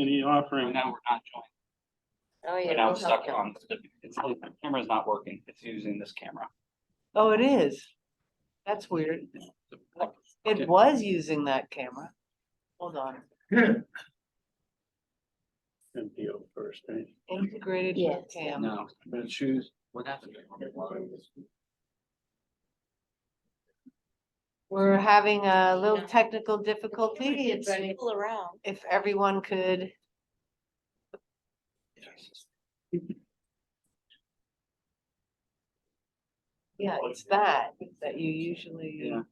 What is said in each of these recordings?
Any offering? Now we're not joined. Oh, yeah. Right now we'll it's stuck help on, it's like the camera's not working. It's using this camera. Oh, it is. That's weird. It was using that camera. Hold on. MPO first, right? Integrated Yes. webcam. No, I'm gonna choose. What happened? We're having a little technical difficulty. It's It's people around. if everyone could. Yeah, it's that you usually, Yeah.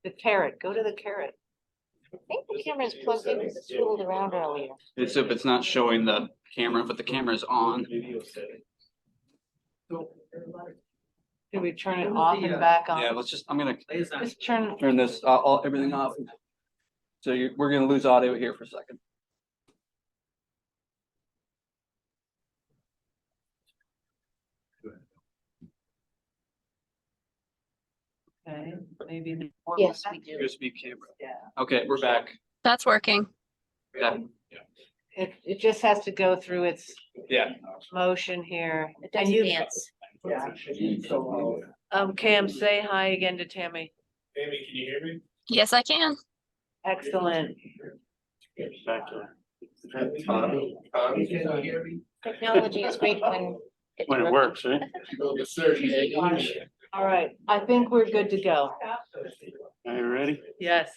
the carrot, go to the carrot. I think the camera's plugged in because it swiveled around earlier. It's if it's not showing the camera, but the camera's on. Can we turn it off and back on? Yeah, let's just, I'm gonna Just turn, turn this, everything off. So we're gonna lose audio here for a second. okay, maybe. Yes, we do. USB camera. Yeah, Okay, we're back. That's working. Yeah. it just has to go through its Yeah. motion here. It And does you, dance. Cam, say hi again to Tammy. Amy, can you hear me? Yes, I can. Excellent. Technology is great when. it's When it working. works, right? All right, I think we're good to go. Are you ready? Yes.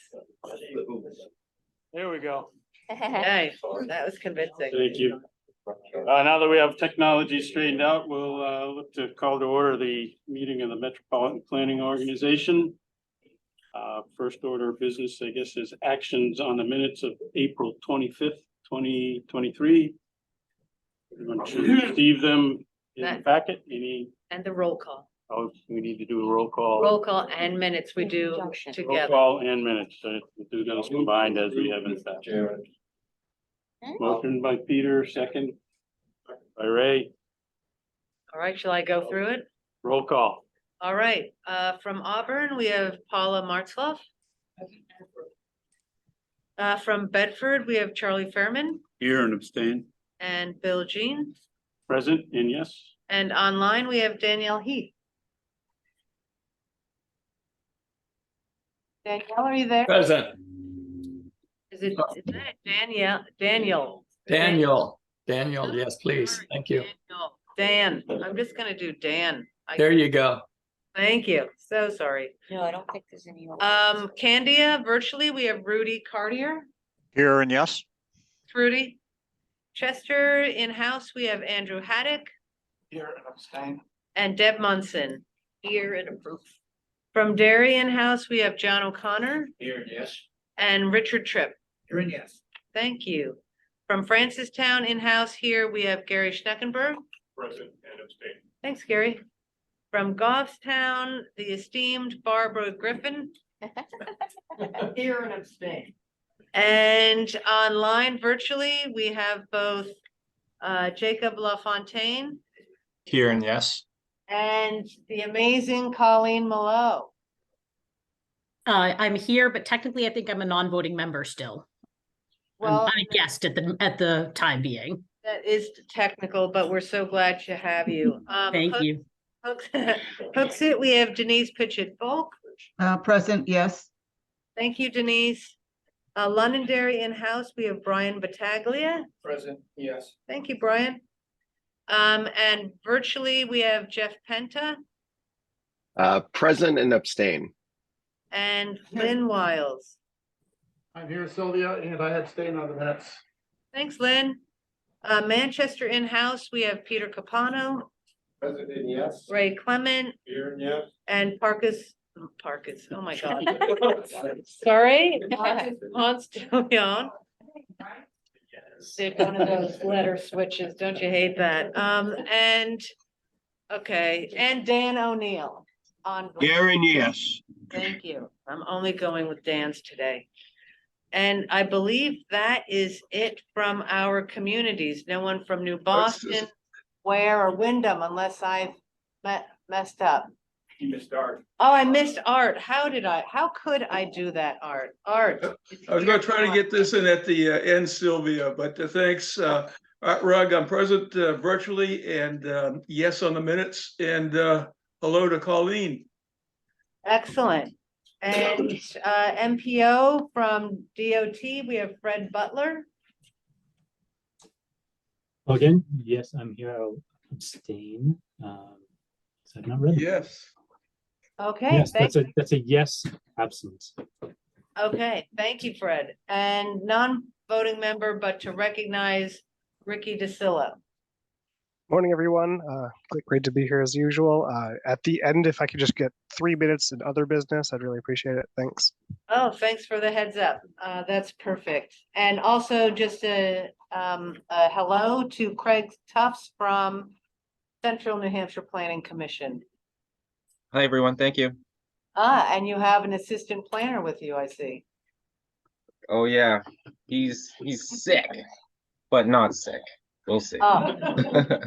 There we go. Hey, that was convincing. Thank you. Now that we have technology straightened out, we'll look to call to order the meeting of the Metropolitan Planning Organization. First order of business, I guess, is actions on the minutes of April 25th, 2023. Everyone should receive them in the packet. And the roll call. We need to do a roll call. Roll call and minutes we do Junction. Roll together. call and minutes. We'll do those combined as we have in the past. Motion by Peter, second by Ray. All right, shall I go through it? Roll call. All right, from Auburn, we have Paula Martzloff. From Bedford, we have Charlie Fairman Here and abstain. and Bill Jean. Present and yes. And online, we have Danielle Heath. Danielle, are you there? Present. Is it Danielle? Daniel. Daniel, yes, please. Thank you. Dan, I'm just gonna do Dan. There you go. Thank you. So sorry. No, I don't think there's any. Candia, virtually, we have Rudy Cartier. Here and yes. Rudy. Chester, in-house, we have Andrew Haddock Here and abstain. and Deb Munson. Here and approve. From Derry in-house, we have John O'Connor Here and yes. and Richard Tripp. Here and yes. Thank you. From Francistown in-house here, we have Gary Schneckenberg. Present and abstain. Thanks, Gary. From Goffstown, the esteemed Barbara Griffin. Here and abstain. And online virtually, we have both Jacob LaFontaine Here and yes. and the amazing Colleen Malone. I'm here, but technically I think I'm a non-voting member still. Well, I'm a guest at the time being. that is technical, but we're so glad to have you. Thank you. Hooksett, we have Denise Pitchett Volk. Present, yes. Thank you, Denise. Londonderry in-house, we have Brian Battaglia. Present, yes. Thank you, Brian. And virtually, we have Jeff Penta Present and abstain. and Lynn Wiles. I'm here, Sylvia, and I abstain on the minutes. Thanks, Lynn. Manchester in-house, we have Peter Capano, Present and yes. Ray Clement, Here and yes. and Parkus, oh my God. Sorry, Hans Leon. It's one of those letter switches, don't you hate that? And, okay, and Dan O'Neill on. Here and yes. Thank you. I'm only going with Dan's today. And I believe that is it from our communities. No one from New Boston, Ware or Wyndham, unless I've messed up. You missed Art. Oh, I missed Art. How could I do that, Art? Art. I was going to try to get this in at the end, Sylvia, but thanks. Art Rugg, I'm present virtually and yes on the minutes. And hello to Colleen. Excellent. And MPO from DOT, we have Fred Butler. Again, yes, I'm here. I'll abstain. So I've not read. Yes. Okay, Yes, that's a yes absence. Okay, thank you, Fred. And non-voting member, but to recognize Ricky DeSilla. Morning, everyone. Great to be here as usual. At the end, if I could just get 3 minutes in other business, I'd really appreciate it. Thanks. Oh, thanks for the heads up. That's perfect. And also just a hello to Craig Tufts from Central New Hampshire Planning Commission. Hi, everyone. Thank you. And you have an assistant planner with you, I see. Oh, yeah. He's sick, but not sick. We'll see. Oh,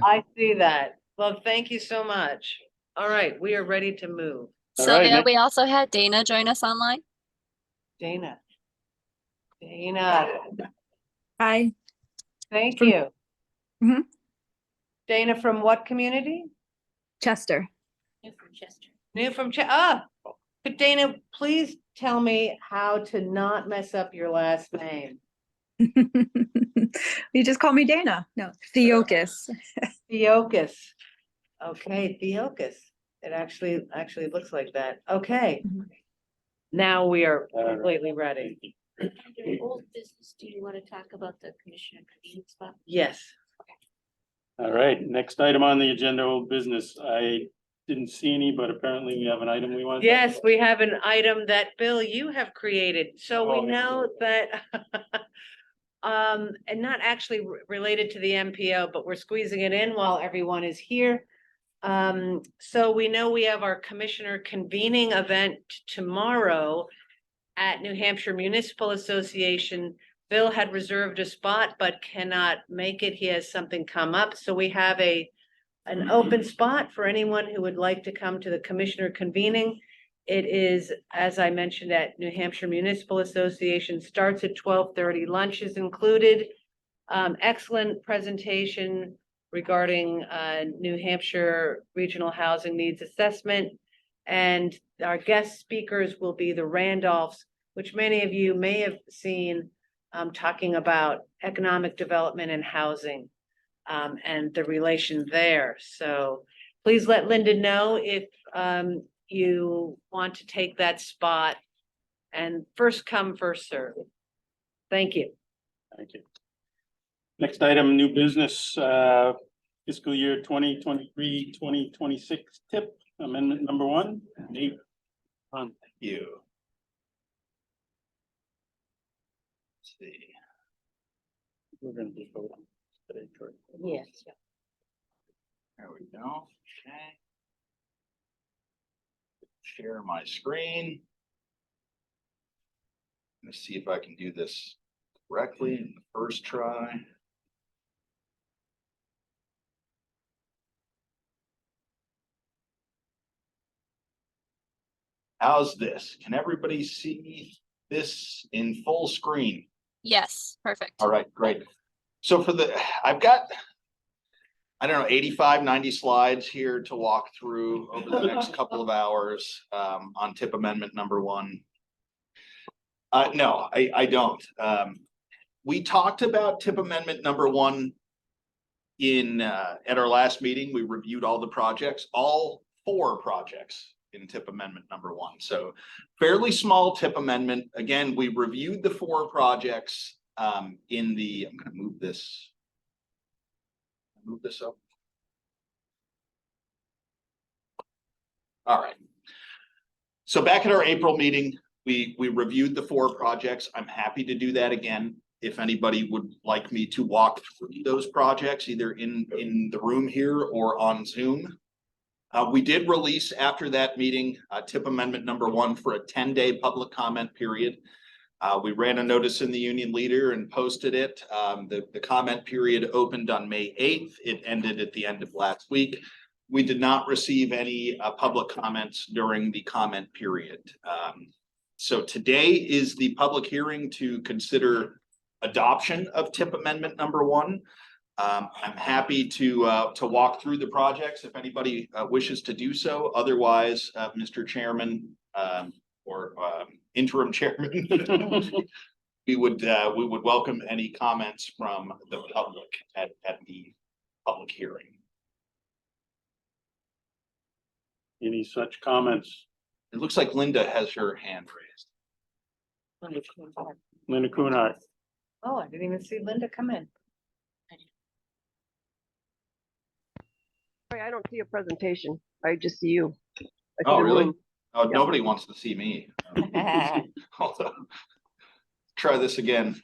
I see that. Well, thank you so much. All right, we are ready to move. All right, Sylvia, next- we also had Dana join us online. Dana. Hi. Thank you. Mhm. Dana from what community? Chester. New from could Dana please tell me how to not mess up your last name? You just call me Dana. No, Theokas. Theokas. Okay, Theokas. It actually looks like that. Okay. Mhm. Now we are completely ready. Old business, do you want to talk about the commissioner convening spot? Yes. All right, next item on the agenda, old business. I didn't see any, but apparently we have an item we want. Yes, we have an item that, Bill, you have created. So Oh, we know that and not actually related to the MPO, but we're squeezing it in while everyone is here. So we know we have our commissioner convening event tomorrow at New Hampshire Municipal Association. Bill had reserved a spot but cannot make it. He has something come up. So we have an open spot for anyone who would like to come to the commissioner convening. It is, as I mentioned, at New Hampshire Municipal Association, starts at 12:30. Lunch is included. Excellent presentation regarding New Hampshire Regional Housing Needs Assessment. And our guest speakers will be the Randolphs, which many of you may have seen talking about economic development and housing and the relation there. So please let Linda know if you want to take that spot, and first come, first serve. Thank you. Thank you. Next item, new business, fiscal year 2023-2026 tip amendment number 1. Nate, on you. Let's see. We're gonna be voting today, correct? Yes. There we go. Okay. Share my screen. Let's see if I can do this correctly in the first try. How's this? Can everybody see this in full screen? Yes, perfect. All right, great. So I've got, I don't know, 85, 90 slides here to walk through over the next couple of hours on tip amendment number 1. No, I don't. We talked about tip amendment number 1 at our last meeting. We reviewed all the projects, all 4 projects in tip amendment number 1. So fairly small tip amendment. Again, we reviewed the 4 projects I'm going to move this up. All right. So back at our April meeting, we reviewed the 4 projects. I'm happy to do that again. If anybody would like me to walk through those projects, either in the room here or on Zoom. We did release after that meeting, tip amendment number 1 for a 10-day public comment period. We ran a notice in the Union Leader and posted it. The comment period opened on May 8th. It ended at the end of last week. we did not receive any public comments during the comment period. So today is the public hearing to consider adoption of tip amendment number 1. I'm happy to walk through the projects if anybody wishes to do so. Otherwise, Mr. Chairman or interim chairman, we would welcome any comments from the public at the public hearing. Any such comments? It looks like Linda has her hand raised. Linda Kunart. Oh, I didn't even see Linda come in. Sorry, I don't see a presentation. I just see you. I see Oh, the really? room. Oh, Yep. nobody wants to see me. Hold on. Try this again.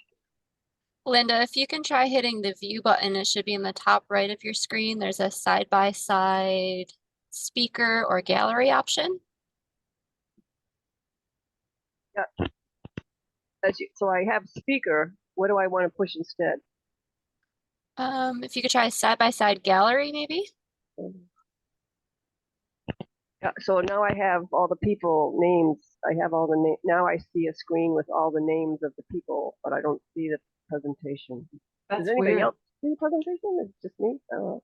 Linda, if you can try hitting the view button, it should be in the top right of your screen. There's a side-by-side speaker or gallery option. Yeah. So I have speaker. What do I want to push instead? If you could try side-by-side gallery, maybe. Yeah, so now I have all the people names. I have all the now I see a screen with all the names of the people, but I don't see the presentation. Does anybody weird. else see the presentation? It's just me. I don't know.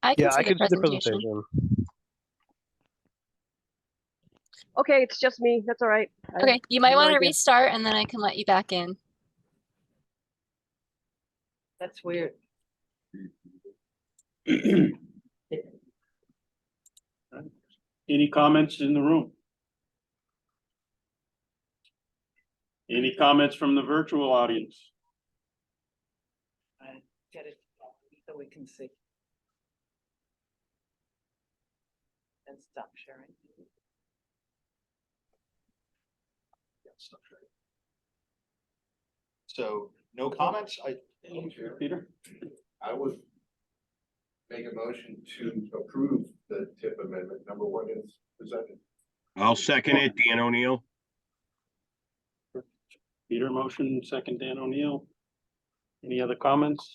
I can Yeah, see I the could see the presentation. presentation. Okay, it's just me. That's all right. Okay, you might no want to idea. restart and then I can let you back in. That's weird. Any comments in the room? Any comments from the virtual audience? Get it so we can see. And stop sharing. So no comments? Peter? I would make a motion to approve the tip amendment number 1 is presented. I'll second it, Dan O'Neill. Peter motion, second Dan O'Neill. Any other comments?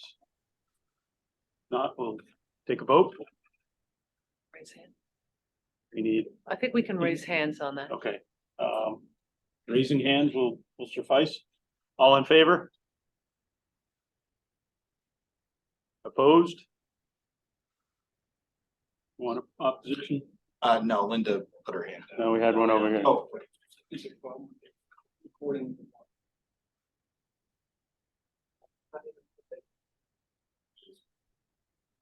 Not, we'll take a vote. Raise hand. We need, I think we can raise hands on that. okay. Raising hands will suffice. All in favor? Opposed? One opposition? No, Linda put her hand down. No, we had one over here. Oh, Recording.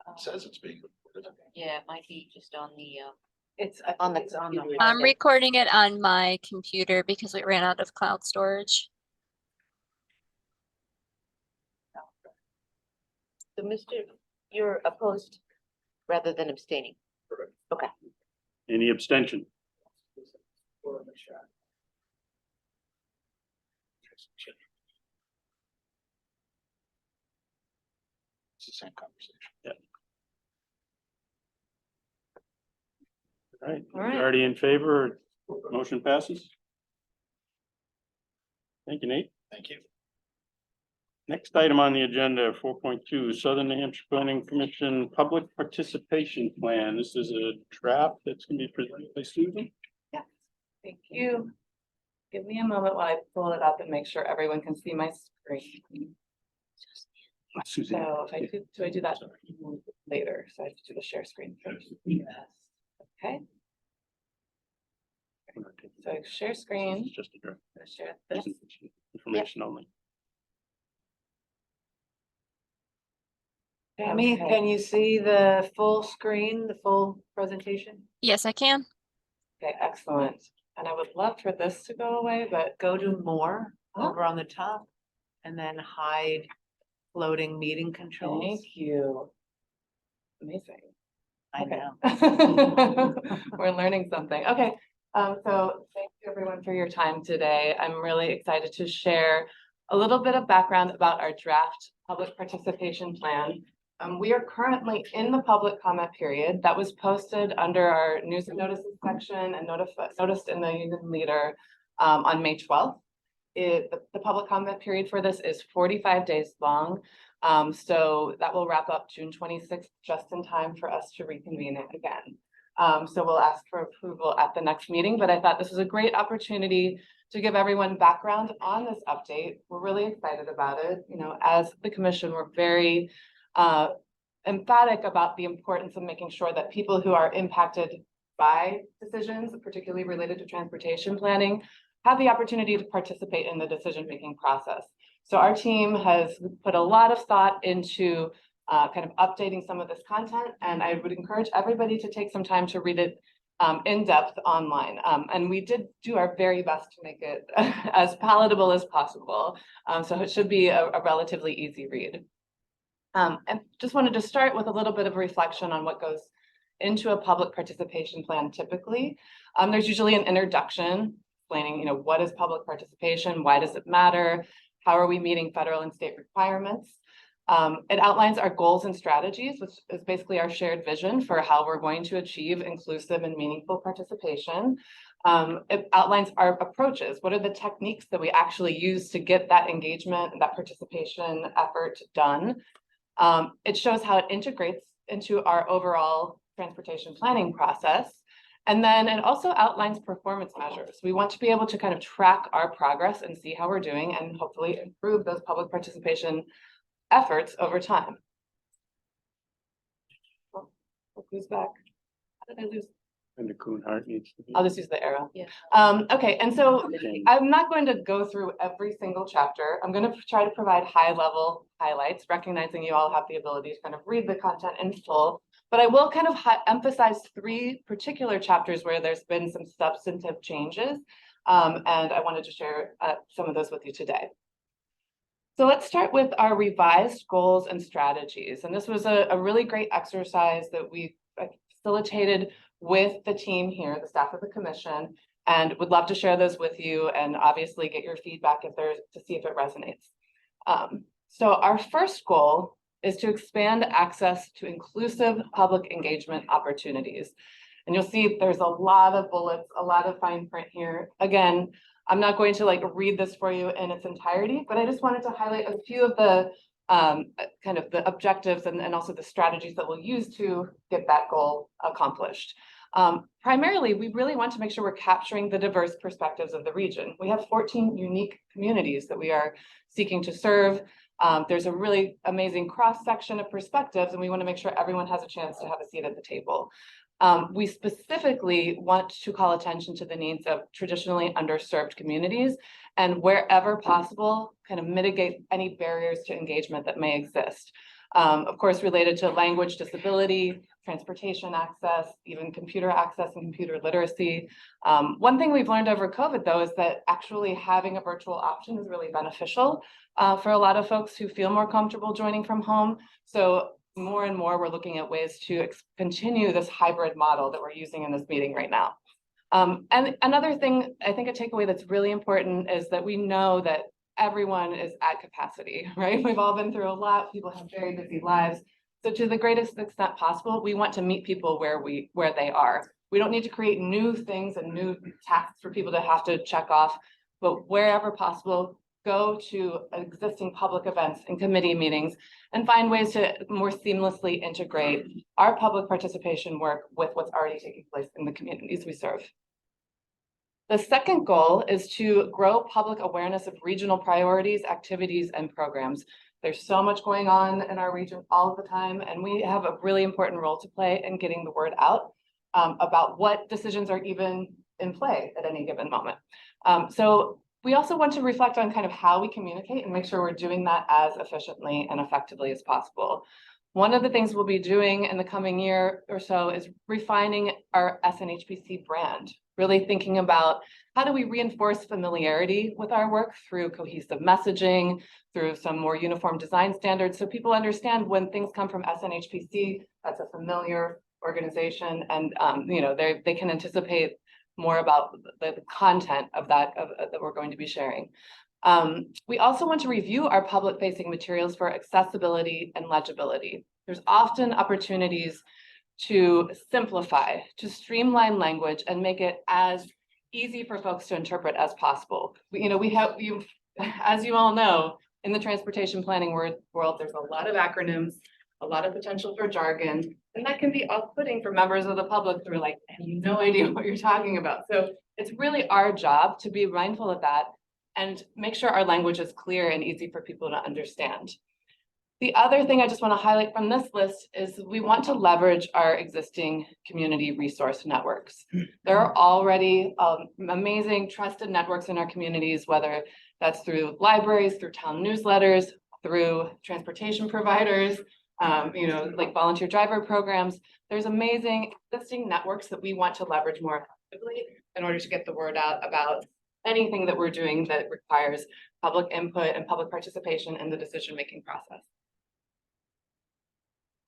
it says it's being recorded. Yeah, it might be just on the, It's on the computer. computer. I'm recording it on my computer because we ran out of cloud storage. So Mr., you're opposed rather than abstaining? Okay. Any abstention? It's the same conversation. Yeah. All right, All right. already in favor, motion passes. Thank you, Nate. Thank you. Next item on the agenda, 4.2, Southern New Hampshire Planning Commission Public Participation Plan. This is a draft that's gonna be presented by Susan. Thank you. Give me a moment while I pull it up and make sure everyone can see my screen. Suzanne. So if I do I do that later? So I have to do the share screen first. Yes. Okay, so share screen. It's just a draft. I'm gonna share this. Information only. Tammy, Okay. can you see the full screen, the full presentation? Yes, I can. Okay, excellent. And I would love for this to go away, but Go to more over on the top and then hide floating meeting controls. thank you. Amazing. I Okay. know. We're learning something. Okay, so thank you everyone for your time today. I'm really excited to share a little bit of background about our draft public participation plan. We are currently in the public comment period that was posted under our news and notices section and noticed in the Union Leader on May 12th. The public comment period for this is 45 days long. So that will wrap up June 26th, just in time for us to reconvene it again. So we'll ask for approval at the next meeting, but I thought this was a great opportunity to give everyone background on this update. We're really excited about it. You know, as the commission, we're very emphatic about the importance of making sure that people who are impacted by decisions, particularly related to transportation planning, have the opportunity to participate in the decision-making process. So our team has put a lot of thought into kind of updating some of this content, and I would encourage everybody to take some time to read it in depth online. And we did do our very best to make it as palatable as possible. So it should be a relatively easy read. And just wanted to start with a little bit of a reflection on what goes into a public participation plan typically. There's usually an introduction explaining, you know, what is public participation, why does it matter, how are we meeting federal and state requirements. It outlines our goals and strategies, which is basically our shared vision for how we're going to achieve inclusive and meaningful participation. It outlines our approaches. What are the techniques that we actually use to get that engagement and that participation effort done? It shows how it integrates into our overall transportation planning process. And then it also outlines performance measures. We want to be able to kind of track our progress and see how we're doing and hopefully improve those public participation efforts over time. Oh, who's back? How did I lose? And the Kuhnhart needs to be. I'll just use the arrow. Yeah. Okay, and so I'm not going to go through every single chapter. I'm going to try to provide high-level highlights, recognizing you all have the ability to kind of read the content in full. But I will kind of emphasize 3 particular chapters where there's been some substantive changes. And I wanted to share some of those with you today. So let's start with our revised goals and strategies. And this was a really great exercise that we facilitated with the team here, the staff of the commission, and would love to share those with you and obviously get your feedback if there's to see if it resonates. So our first goal is to expand access to inclusive public engagement opportunities. And you'll see there's a lot of bullets, a lot of fine print here. Again, I'm not going to like read this for you in its entirety, but I just wanted to highlight a few of the kind of the objectives and also the strategies that we'll use to get that goal accomplished. Primarily, we really want to make sure we're capturing the diverse perspectives of the region. We have 14 unique communities that we are seeking to serve. There's a really amazing cross-section of perspectives, and we want to make sure everyone has a chance to have a seat at the table. We specifically want to call attention to the needs of traditionally underserved communities, and wherever possible, kind of mitigate any barriers to engagement that may exist. Of course, related to language disability, transportation access, even computer access and computer literacy. One thing we've learned over COVID, though, is that actually having a virtual option is really beneficial for a lot of folks who feel more comfortable joining from home. So more and more, we're looking at ways to continue this hybrid model that we're using in this meeting right now. And another thing, I think a takeaway that's really important is that we know that everyone is at capacity, right? We've all been through a lot. People have very busy lives. So to the greatest extent possible, we want to meet people where they are. We don't need to create new things and new tasks for people to have to check off, but wherever possible, go to existing public events and committee meetings and find ways to more seamlessly integrate our public participation work with what's already taking place in the communities we serve. The second goal is to grow public awareness of regional priorities, activities, and programs. There's so much going on in our region all the time, and we have a really important role to play in getting the word out about what decisions are even in play at any given moment. So we also want to reflect on kind of how we communicate and make sure we're doing that as efficiently and effectively as possible. One of the things we'll be doing in the coming year or so is refining our SNHPC brand, really thinking about how do we reinforce familiarity with our work through cohesive messaging, through some more uniform design standards, so people understand when things come from SNHPC, that's a familiar organization, and they can anticipate more about the content of that we're going to be sharing. We also want to review our public-facing materials for accessibility and legibility. There's often opportunities to simplify, to streamline language and make it as easy for folks to interpret as possible. As you all know, in the transportation planning world, there's a lot of acronyms, a lot of potential for jargon, and that can be off-putting for members of the public who are like, I have no idea what you're talking about. So it's really our job to be mindful of that and make sure our language is clear and easy for people to understand. The other thing I just want to highlight from this list is we want to leverage our existing community resource networks. There are already amazing trusted networks in our communities, whether that's through libraries, through town newsletters, through transportation providers, like volunteer driver programs. There's amazing existing networks that we want to leverage more effectively in order to get the word out about anything that we're doing that requires public input and public participation in the decision-making process.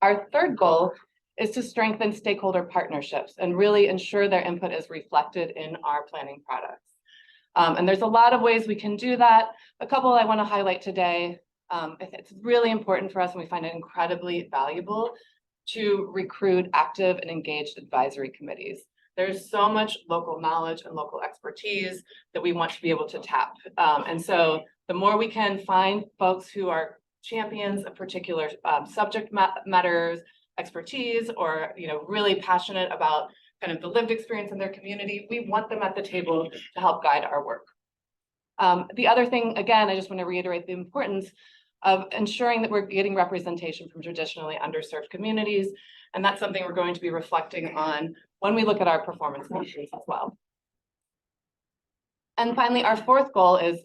Our third goal is to strengthen stakeholder partnerships and really ensure their input is reflected in our planning products. And there's a lot of ways we can do that. A couple I want to highlight today. It's really important for us, and we find it incredibly valuable to recruit active and engaged advisory committees. There's so much local knowledge and local expertise that we want to be able to tap. And so the more we can find folks who are champions of particular subject matters, expertise, or really passionate about kind of the lived experience in their community, we want them at the table to help guide our work. The other thing, again, I just want to reiterate the importance of ensuring that we're getting representation from traditionally underserved communities. And that's something we're going to be reflecting on when we look at our performance measures as well. And finally, our fourth goal is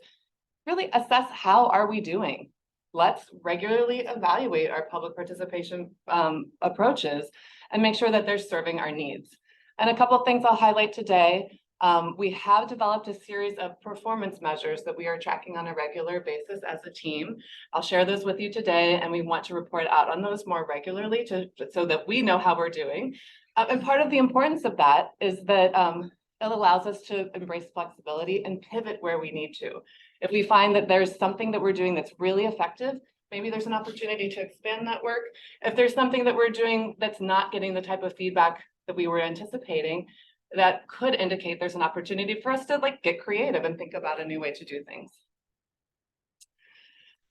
really assess how are we doing. Let's regularly evaluate our public participation approaches and make sure that they're serving our needs. And a couple of things I'll highlight today. We have developed a series of performance measures that we are tracking on a regular basis as a team. I'll share those with you today, and we want to report out on those more regularly so that we know how we're doing. And part of the importance of that is that it allows us to embrace flexibility and pivot where we need to. If we find that there's something that we're doing that's really effective, maybe there's an opportunity to expand that work. If there's something that we're doing that's not getting the type of feedback that we were anticipating, that could indicate there's an opportunity for us to get creative and think about a new way to do things.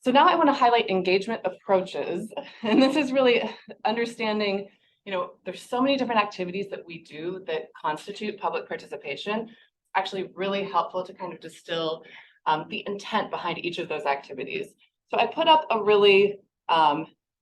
So now I want to highlight engagement approaches. And this is really understanding, there's so many different activities that we do that constitute public participation. It's actually really helpful to kind of distill the intent behind each of those activities. So I put up a really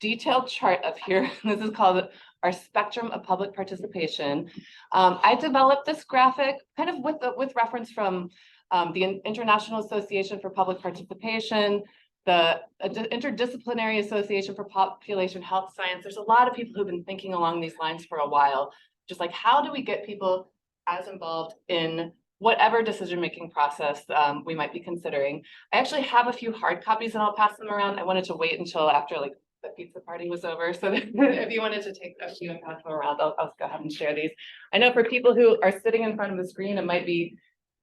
detailed chart up here. This is called our spectrum of public participation. I developed this graphic kind of with reference from the International Association for Public Participation, the Interdisciplinary Association for Population Health Science. There's a lot of people who've been thinking along these lines for a while, just like how do we get people as involved in whatever decision-making process we might be considering. I actually have a few hard copies and I'll pass them around. I wanted to wait until after the pizza party was over. So that if you wanted to take a few and pass them around, I'll go ahead and share these. I know for people who are sitting in front of the screen, it might be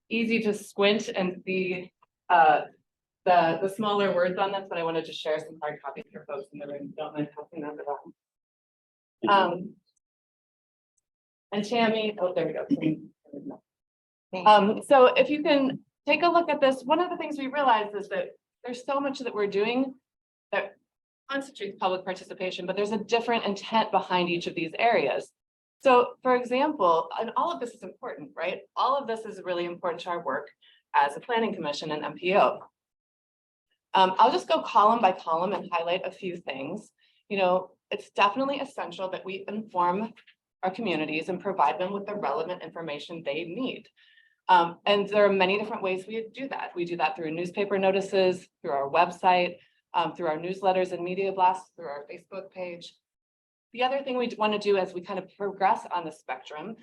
easy to squint and see the smaller words on this, but I wanted to share some hard copies for folks in the room. Don't mind passing them around. And Tammy, oh, there we go. So if you can take a look at this, one of the things we realized is that there's so much that we're doing that constitutes public participation, but there's a different intent behind each of these areas. So for example, and all of this is important, right? All of this is really important to our work as a planning commission and MPO. I'll just go column by column and highlight a few things. It's definitely essential that we inform our communities and provide them with the relevant information they need. And there are many different ways we do that. We do that through newspaper notices, through our website, through our newsletters and media blasts, through our Facebook page. The other thing we want to do as we kind of progress on the spectrum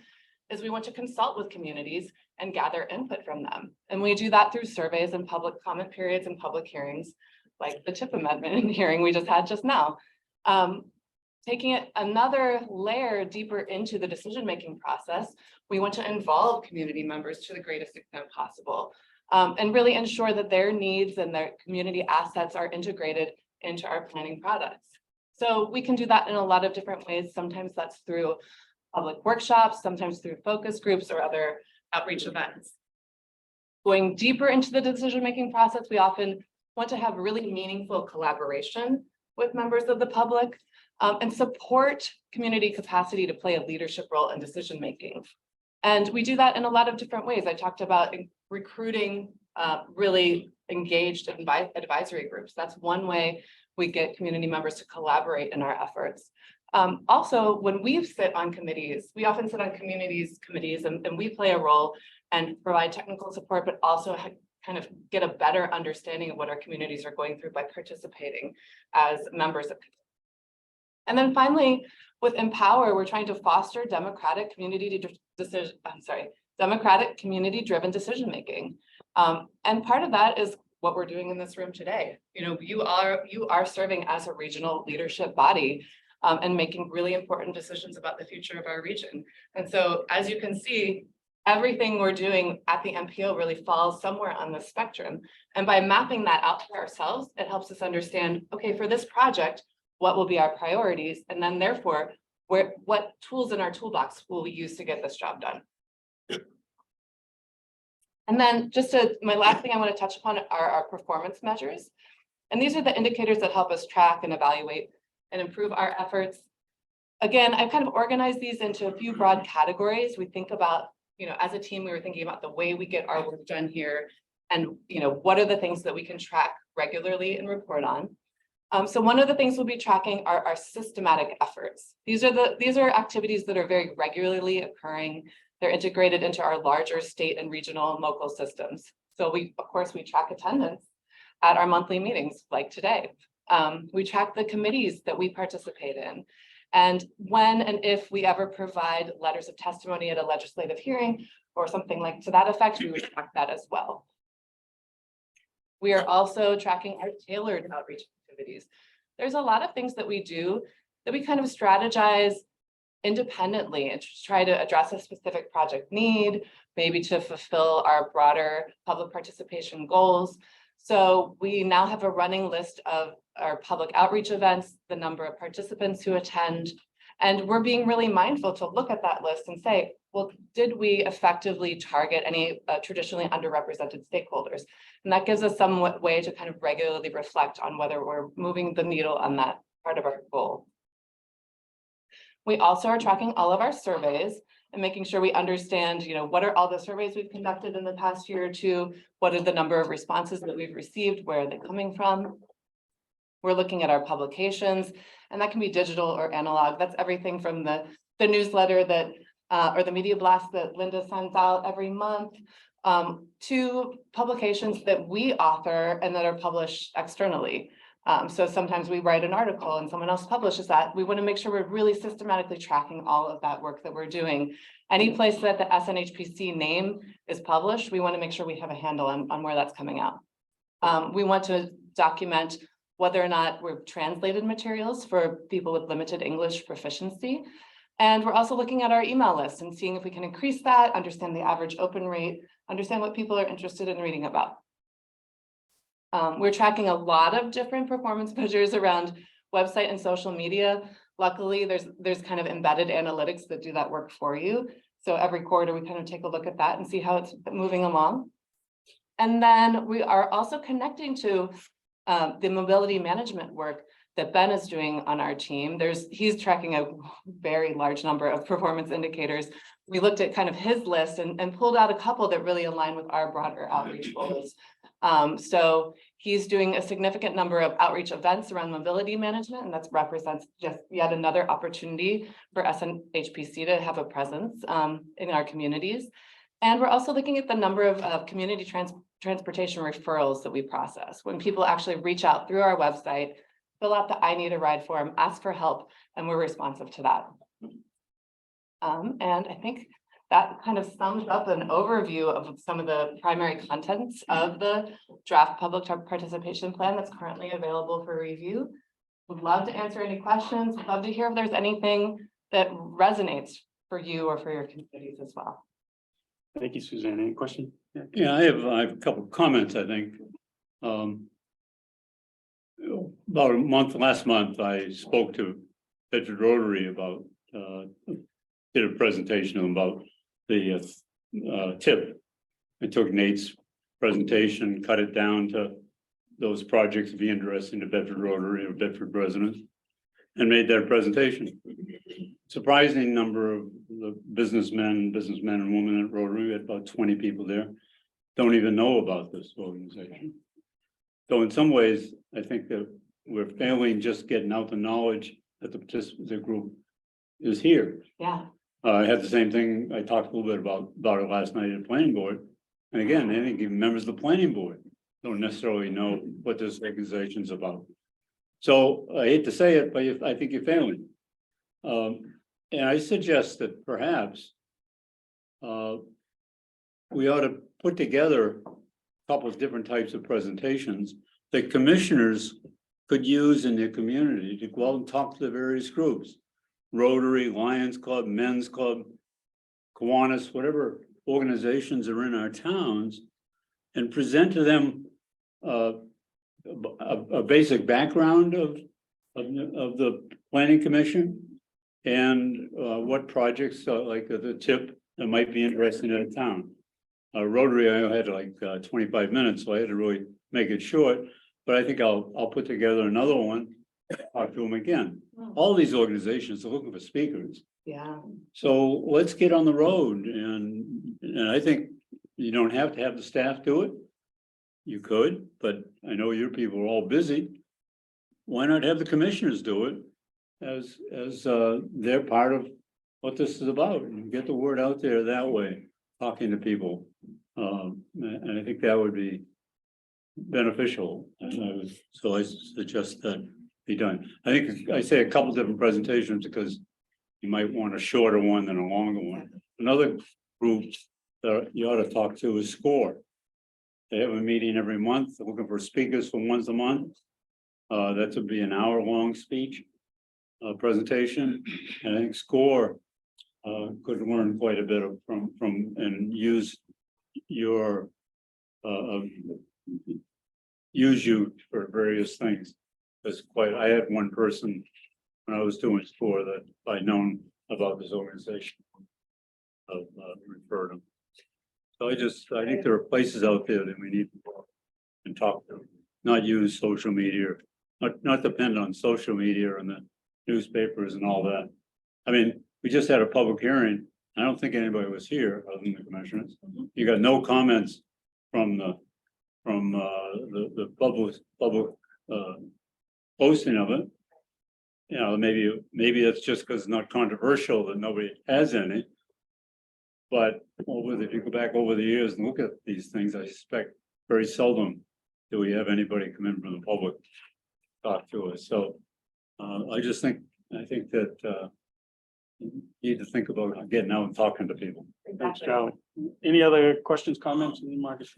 is we want to consult with communities and gather input from them. And we do that through surveys and public comment periods and public hearings, like the TIP amendment hearing we just had just now. Taking it another layer deeper into the decision-making process, we want to involve community members to the greatest extent possible, and really ensure that their needs and their community assets are integrated into our planning products. So we can do that in a lot of different ways. Sometimes that's through public workshops, sometimes through focus groups or other outreach events. Going deeper into the decision-making process, we often want to have really meaningful collaboration with members of the public and support community capacity to play a leadership role in decision-making. And we do that in a lot of different ways. I talked about recruiting really engaged advisory groups. That's one way we get community members to collaborate in our efforts. Also, when we sit on committees, we often sit on communities and we play a role and provide technical support, but also kind of get a better understanding of what our communities are going through by participating as members of. And then finally, with Empower, we're trying to foster democratic community-driven decision-making. And part of that is what we're doing in this room today. You know, you are serving as a regional leadership body and making really important decisions about the future of our region. And so, as you can see, everything we're doing at the MPO really falls somewhere on the spectrum. And by mapping that out for ourselves, it helps us understand, okay, for this project, what will be our priorities? And then therefore, what tools in our toolbox will we use to get this job done? And then my last thing I want to touch upon are our performance measures. And these are the indicators that help us track and evaluate and improve our efforts. Again, I've kind of organized these into a few broad categories. We think about, you know, as a team, we were thinking about the way we get our work done here and, you know, what are the things that we can track regularly and report on. So one of the things we'll be tracking are our systematic efforts. These are activities that are very regularly occurring. They're integrated into our larger state and regional and local systems. So of course, we track attendance at our monthly meetings like today. We track the committees that we participate in. And when and if we ever provide letters of testimony at a legislative hearing or something like to that effect, we would track that as well. We are also tracking our tailored outreach activities. There's a lot of things that we do that we kind of strategize independently and try to address a specific project need, maybe to fulfill our broader public participation goals. So we now have a running list of our public outreach events, the number of participants who attend, and we're being really mindful to look at that list and say, well, did we effectively target any traditionally underrepresented stakeholders? And that gives us some way to kind of regularly reflect on whether we're moving the needle on that part of our goal. We also are tracking all of our surveys and making sure we understand, you know, what are all the surveys we've conducted in the past year or two? What are the number of responses that we've received? Where are they coming from? We're looking at our publications, and that can be digital or analog. That's everything from the newsletter that or the media blast that Linda sends out every month to publications that we author and that are published externally. So sometimes we write an article and someone else publishes that. We want to make sure we're really systematically tracking all of that work that we're doing. Any place that the SNHPC name is published, we want to make sure we have a handle on where that's coming out. We want to document whether or not we've translated materials for people with limited English proficiency. And we're also looking at our email list and seeing if we can increase that, understand the average open rate, understand what people are interested in reading about. We're tracking a lot of different performance measures around website and social media. Luckily, there's kind of embedded analytics that do that work for you. So every quarter, we kind of take a look at that and see how it's moving along. And then we are also connecting to the mobility management work that Ben is doing on our team. He's tracking a very large number of performance indicators. We looked at kind of his list and pulled out a couple that really align with our broader outreach goals. So he's doing a significant number of outreach events around mobility management, and that represents just yet another opportunity for SNHPC to have a presence in our communities. And we're also looking at the number of community transportation referrals that we process. When people actually reach out through our website, fill out the I need a ride form, ask for help, and we're responsive to that. And I think that kind of sums up an overview of some of the primary contents of the draft public participation plan that's currently available for review. Would love to answer any questions. Would love to hear if there's anything that resonates for you or for your communities as well. Thank you, Suzanne. Any question? Yeah, I have a couple of comments, I think. About last month, I spoke to Bedford Rotary about, did a presentation about the TIP. I took Nate's presentation, cut it down to those projects be interesting to Bedford Rotary or Bedford residents, and made that presentation. Surprising number of the businessmen and women at Rotary, we had about 20 people there, don't even know about this organization. So in some ways, I think that we're failing just getting out the knowledge that the group is here. Yeah. I had the same thing, I talked a little bit about it last night at the planning board. And again, I think even members of the planning board don't necessarily know what this organization's about. So I hate to say it, but I think you're failing. And I suggest that perhaps we ought to put together a couple of different types of presentations that commissioners could use in their community to go out and talk to the various groups. Rotary, Lions Club, Men's Club, Kiwanis, whatever organizations are in our towns, and present to them a basic background of the planning commission and what projects like the tip that might be interesting in a town. Rotary, I had like 25 minutes, so I had to really make it short, but I think I'll put together another one, talk to them again. All these organizations are looking for speakers. Yeah. So let's get on the road, and I think you don't have to have the staff do it. You could, but I know your people are all busy. Why not have the commissioners do it as they're part of what this is about, and get the word out there that way, talking to people. And I think that would be beneficial. So I suggest that be done. I think I say a couple different presentations because you might want a shorter one than a longer one. Another group that you ought to talk to is SCORE. They have a meeting every month. They're looking for speakers for once a month. That would be an hour-long speech presentation. And I think SCORE could learn quite a bit from and use your use you for various things. Because I had one person when I was doing SCORE that I'd known about this organization of referred them. So I think there are places out there that we need to go and talk to, not use social media, not depend on social media and the newspapers and all that. I mean, we just had a public hearing. I don't think anybody was here other than the commissioners. You got no comments from the public posting of it. You know, maybe that's just because it's not controversial that nobody has any. But if you go back over the years and look at these things, I suspect very seldom do we have anybody come in from the public talk to us. So I think that you need to think about getting out and talking to people. Thanks, Charlie. Any other questions, comments, Marcus?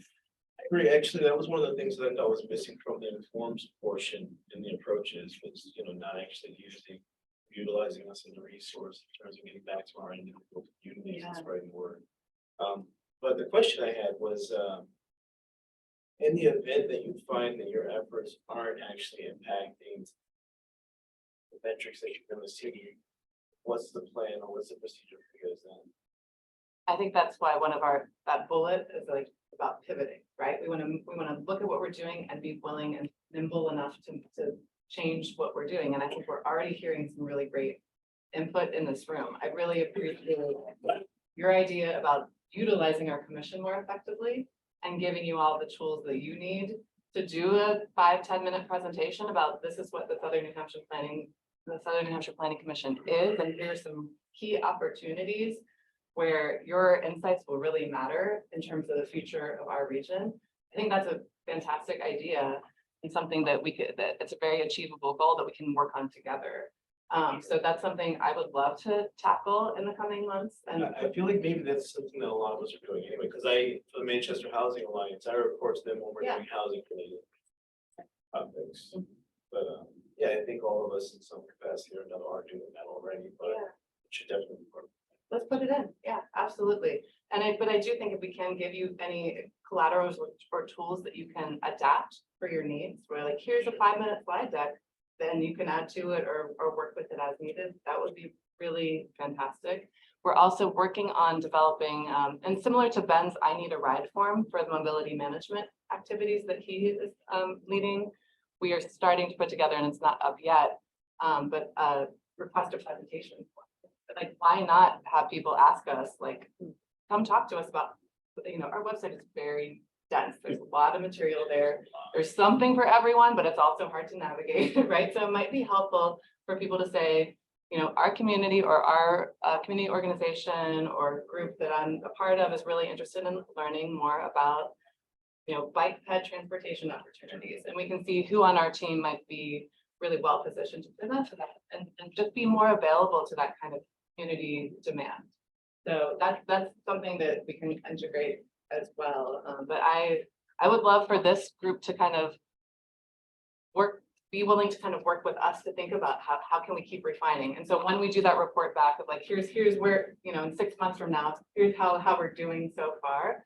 I agree. Actually, that was one of the things that I thought was missing from the informs portion in the approaches was, not actually utilizing us as a resource in terms of getting back to our individual communities and spreading word. But the question I had was, in the event that you find that your efforts aren't actually impacting the metrics that you're going to see, what's the plan or what's the procedure for you guys then? I think that's why one of that bullet is like about pivoting, right? We want to look at what we're doing and be willing and nimble enough to change what we're doing. And I think we're already hearing some really great input in this room. I really appreciate your idea about utilizing our commission more effectively and giving you all the tools that you need to do a 5-10 minute presentation about this is what the Southern New Hampshire Planning Commission is, and here's some key opportunities where your insights will really matter in terms of the future of our region. I think that's a fantastic idea and something that that it's a very achievable goal that we can work on together. So that's something I would love to tackle in the coming months. And I feel like maybe that's something that a lot of us are doing anyway, because for the Manchester Housing Alliance, I report to them when we're doing housing related topics. But yeah, I think all of us in some capacity or another are doing that already, but it should definitely work. let's put it in. Yeah, absolutely. But I do think if we can give you any collaterals or tools that you can adapt for your needs, where like, here's a 5-minute slide deck, then you can add to it or work with it as needed. That would be really fantastic. We're also working on developing, and similar to Ben's I Need a Ride form for the mobility management activities that he is leading. We are starting to put together, and it's not up yet, but request a presentation. Like, why not have people ask us, like, come talk to us about, our website is very dense. There's a lot of material there. There's something for everyone, but it's also hard to navigate, right? So it might be helpful for people to say, our community or our community organization or group that I'm a part of is really interested in learning more about, bike ped transportation opportunities. And we can see who on our team might be really well positioned to present to that and just be more available to that kind of community demand. So that's something that we can integrate as well. But I would love for this group to kind of be willing to kind of work with us to think about how can we keep refining. And so when we do that report back of like, here's where, in 6 months from now, here's how we're doing so far.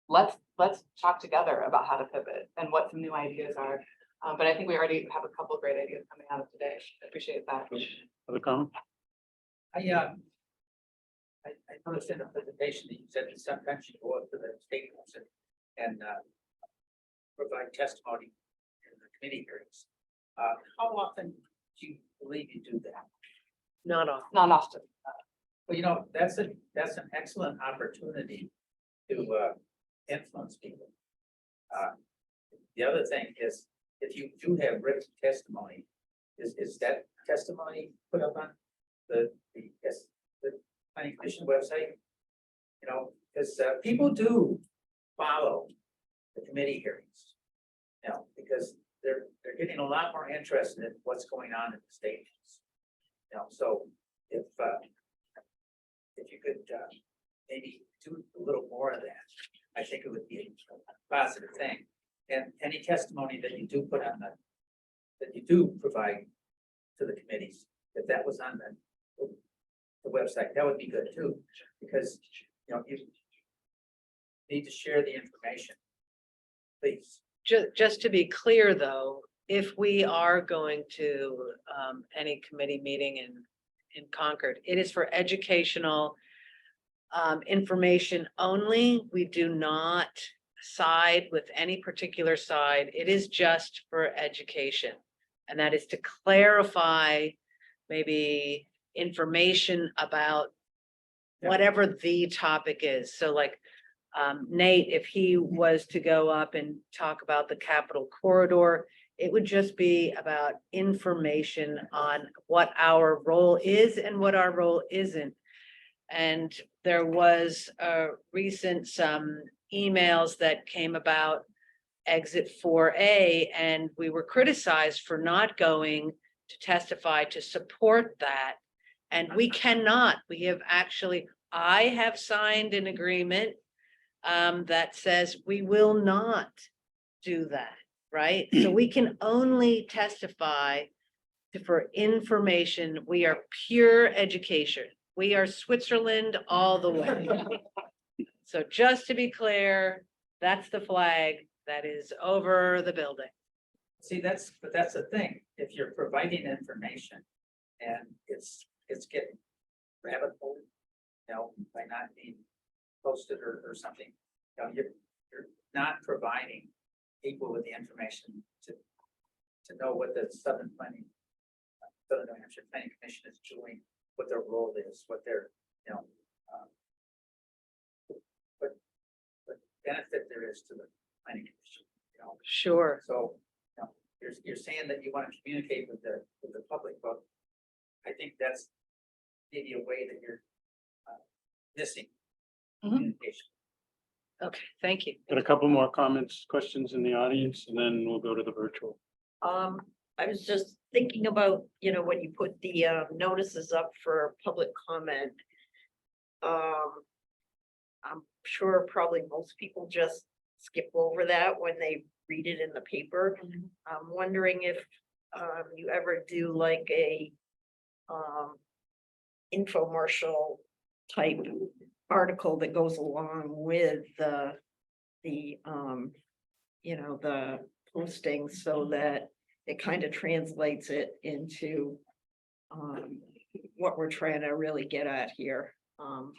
Let's talk together about how to pivot and what some new ideas are. But I think we already have a couple great ideas coming out of today. I appreciate that. Other comment? I noticed in the presentation that you said that sometimes you go up to the stakeholders and provide testimony in the committee hearings. How often do you believe you do that? Not often. Well, that's an excellent opportunity to influence people. The other thing is, if you do have written testimony, is that testimony put up on the planning commission website? Because people do follow the committee hearings now, because they're getting a lot more interested in what's going on in the stages. So if you could maybe do a little more of that, I think it would be a positive thing. And any testimony that you do put on that you do provide to the committees, if that was on the website, that would be good too, because you need to share the information, please. Just to be clear, though, if we are going to any committee meeting in Concord, it is for educational information only. We do not side with any particular side. It is just for education. And that is to clarify maybe information about whatever the topic is. So like Nate, if he was to go up and talk about the Capitol Corridor, it would just be about information on what our role is and what our role isn't. And there was some emails that came about exit 4A, and we were criticized for not going to testify to support that. And we cannot, I have signed an agreement that says we will not do that, right? So we can only testify for information. We are pure education. We are Switzerland all the way. So just to be clear, that's the flag that is over the building. See, that's the thing. If you're providing information and it's getting rabbit hole, by not being posted or something, you're not providing people with the information to know what the Southern New Hampshire Planning Commission is doing, what their role is, what their, what benefit there is to the planning commission. Sure. So, you're saying that you want to communicate with the public, but I think that's maybe a way that you're missing communication. Okay, thank you. Got a couple more comments, questions in the audience, and then we'll go to the virtual. I was just thinking about, when you put the notices up for public comment. I'm sure probably most people just skip over that when they read it in the paper. I'm wondering if you ever do like a infomercial type article that goes along with the posting, so that it kind of translates it into what we're trying to really get at here,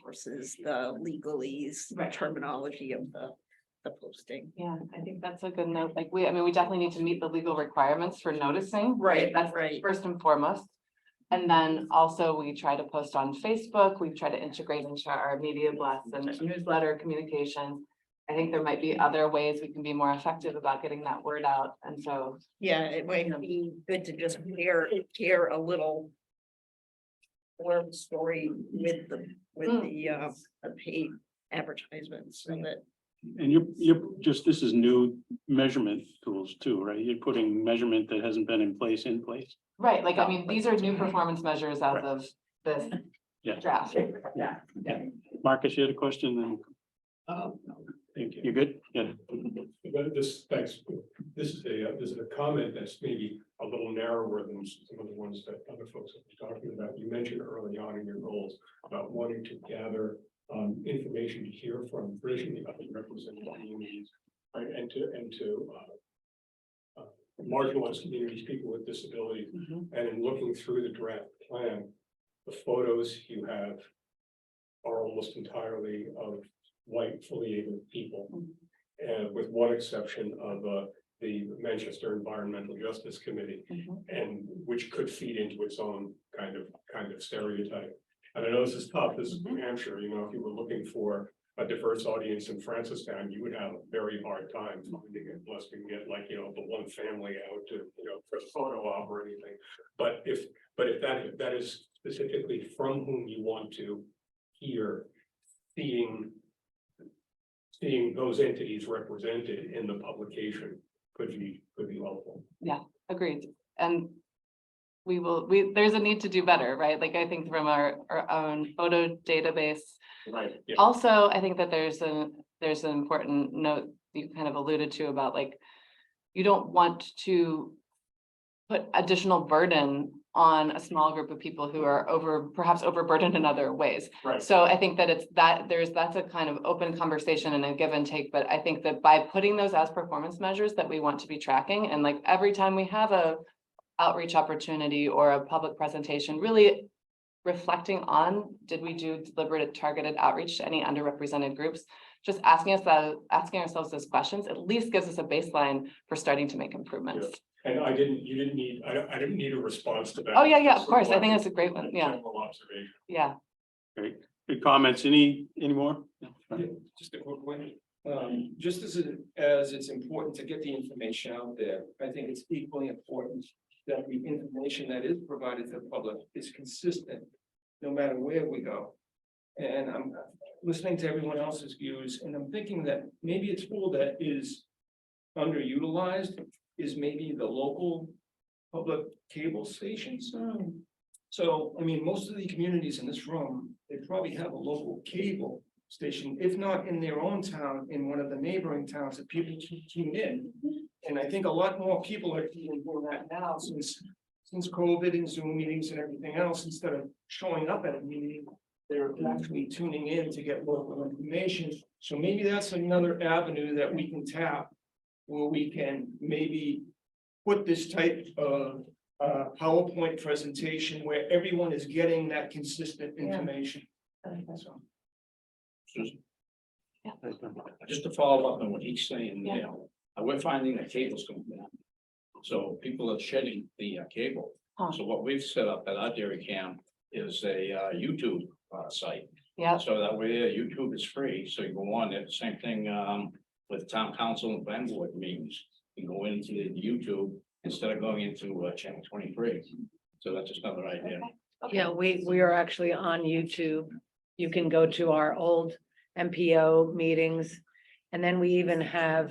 versus the legalese terminology of the posting. Yeah, I think that's a good note. Like I mean, we definitely need to meet the legal requirements for noticing. Right, That's right. first and foremost. And then also we try to post on Facebook. We try to integrate into our media blasts and newsletter communication. I think there might be other ways we can be more effective about getting that word out. And so, Yeah, it might be good to just hear a little blurb story with the paid advertisements, so that. And you're just, this is new measurement tools too, right? You're putting measurement that hasn't been in place. right, like, I mean, these are new performance measures as of this Yeah. draft. Yeah. Marcus, you had a question then? Thank you. You good? Yeah. Thanks. This is a comment that's maybe a little narrower than some of the ones that other folks have been talking about. You mentioned early on in your goals about wanting to gather information to hear from traditionally underrepresented communities, right? And to marginalized communities, people with disabilities. And in looking through the draft plan, the photos you have are almost entirely of white, fully able people, and with one exception of the Manchester Environmental Justice Committee, and which could feed into its own kind of stereotype. And I know this is tough. This is New Hampshire. You know, if you were looking for a diverse audience in Francistown, you would have a very hard time finding it, unless you can get like, you know, the one family out to, you know, for the photo op or anything. But if that is specifically from whom you want to hear, seeing those entities represented in the publication could be helpful. Yeah, agreed. And there's a need to do better, right? Like, I think from our own photo database. Right. Yeah. Also, I think that there's an important note you kind of alluded to about, like, you don't want to put additional burden on a small group of people who are perhaps overburdened in other ways. Right. So I think that that's a kind of open conversation and a give and take, but I think that by putting those as performance measures that we want to be tracking, and like every time we have a outreach opportunity or a public presentation, really reflecting on, did we do deliberate targeted outreach to any underrepresented groups? Just asking ourselves those questions at least gives us a baseline for starting to make improvements. Yeah. And I didn't need a response to that. Oh, yeah, of course. I think that's a great one. Yeah. General observation. Yeah. Great. Good comments. Any more? Yeah, just a quick one. Just as it's important to get the information out there, I think it's equally important that the information that is provided to the public is consistent, no matter where we go. And I'm listening to everyone else's views, and I'm thinking that maybe a tool that is underutilized is maybe the local public cable stations. So, I mean, most of the communities in this room, they probably have a local cable station, if not in their own town, in one of the neighboring towns that people can tune in. And I think a lot more people are doing that now since COVID and Zoom meetings and everything else. Instead of showing up at a meeting, they're actually tuning in to get local information. So maybe that's another avenue that we can tap, where we can maybe put this type of PowerPoint presentation where everyone is getting that consistent information. So. Susan? Just to follow up on what he's saying, you know, we're finding that cable's coming down. So people are shedding the cable. So what we've set up at our dairy camp is a YouTube site. Yeah. So that way YouTube is free. So you go on there, same thing with town council and plan board meetings. You go into the YouTube instead of going into channel 23. So that's just another idea. Yeah, we are actually on YouTube. You can go to our old MPO meetings. And then we even have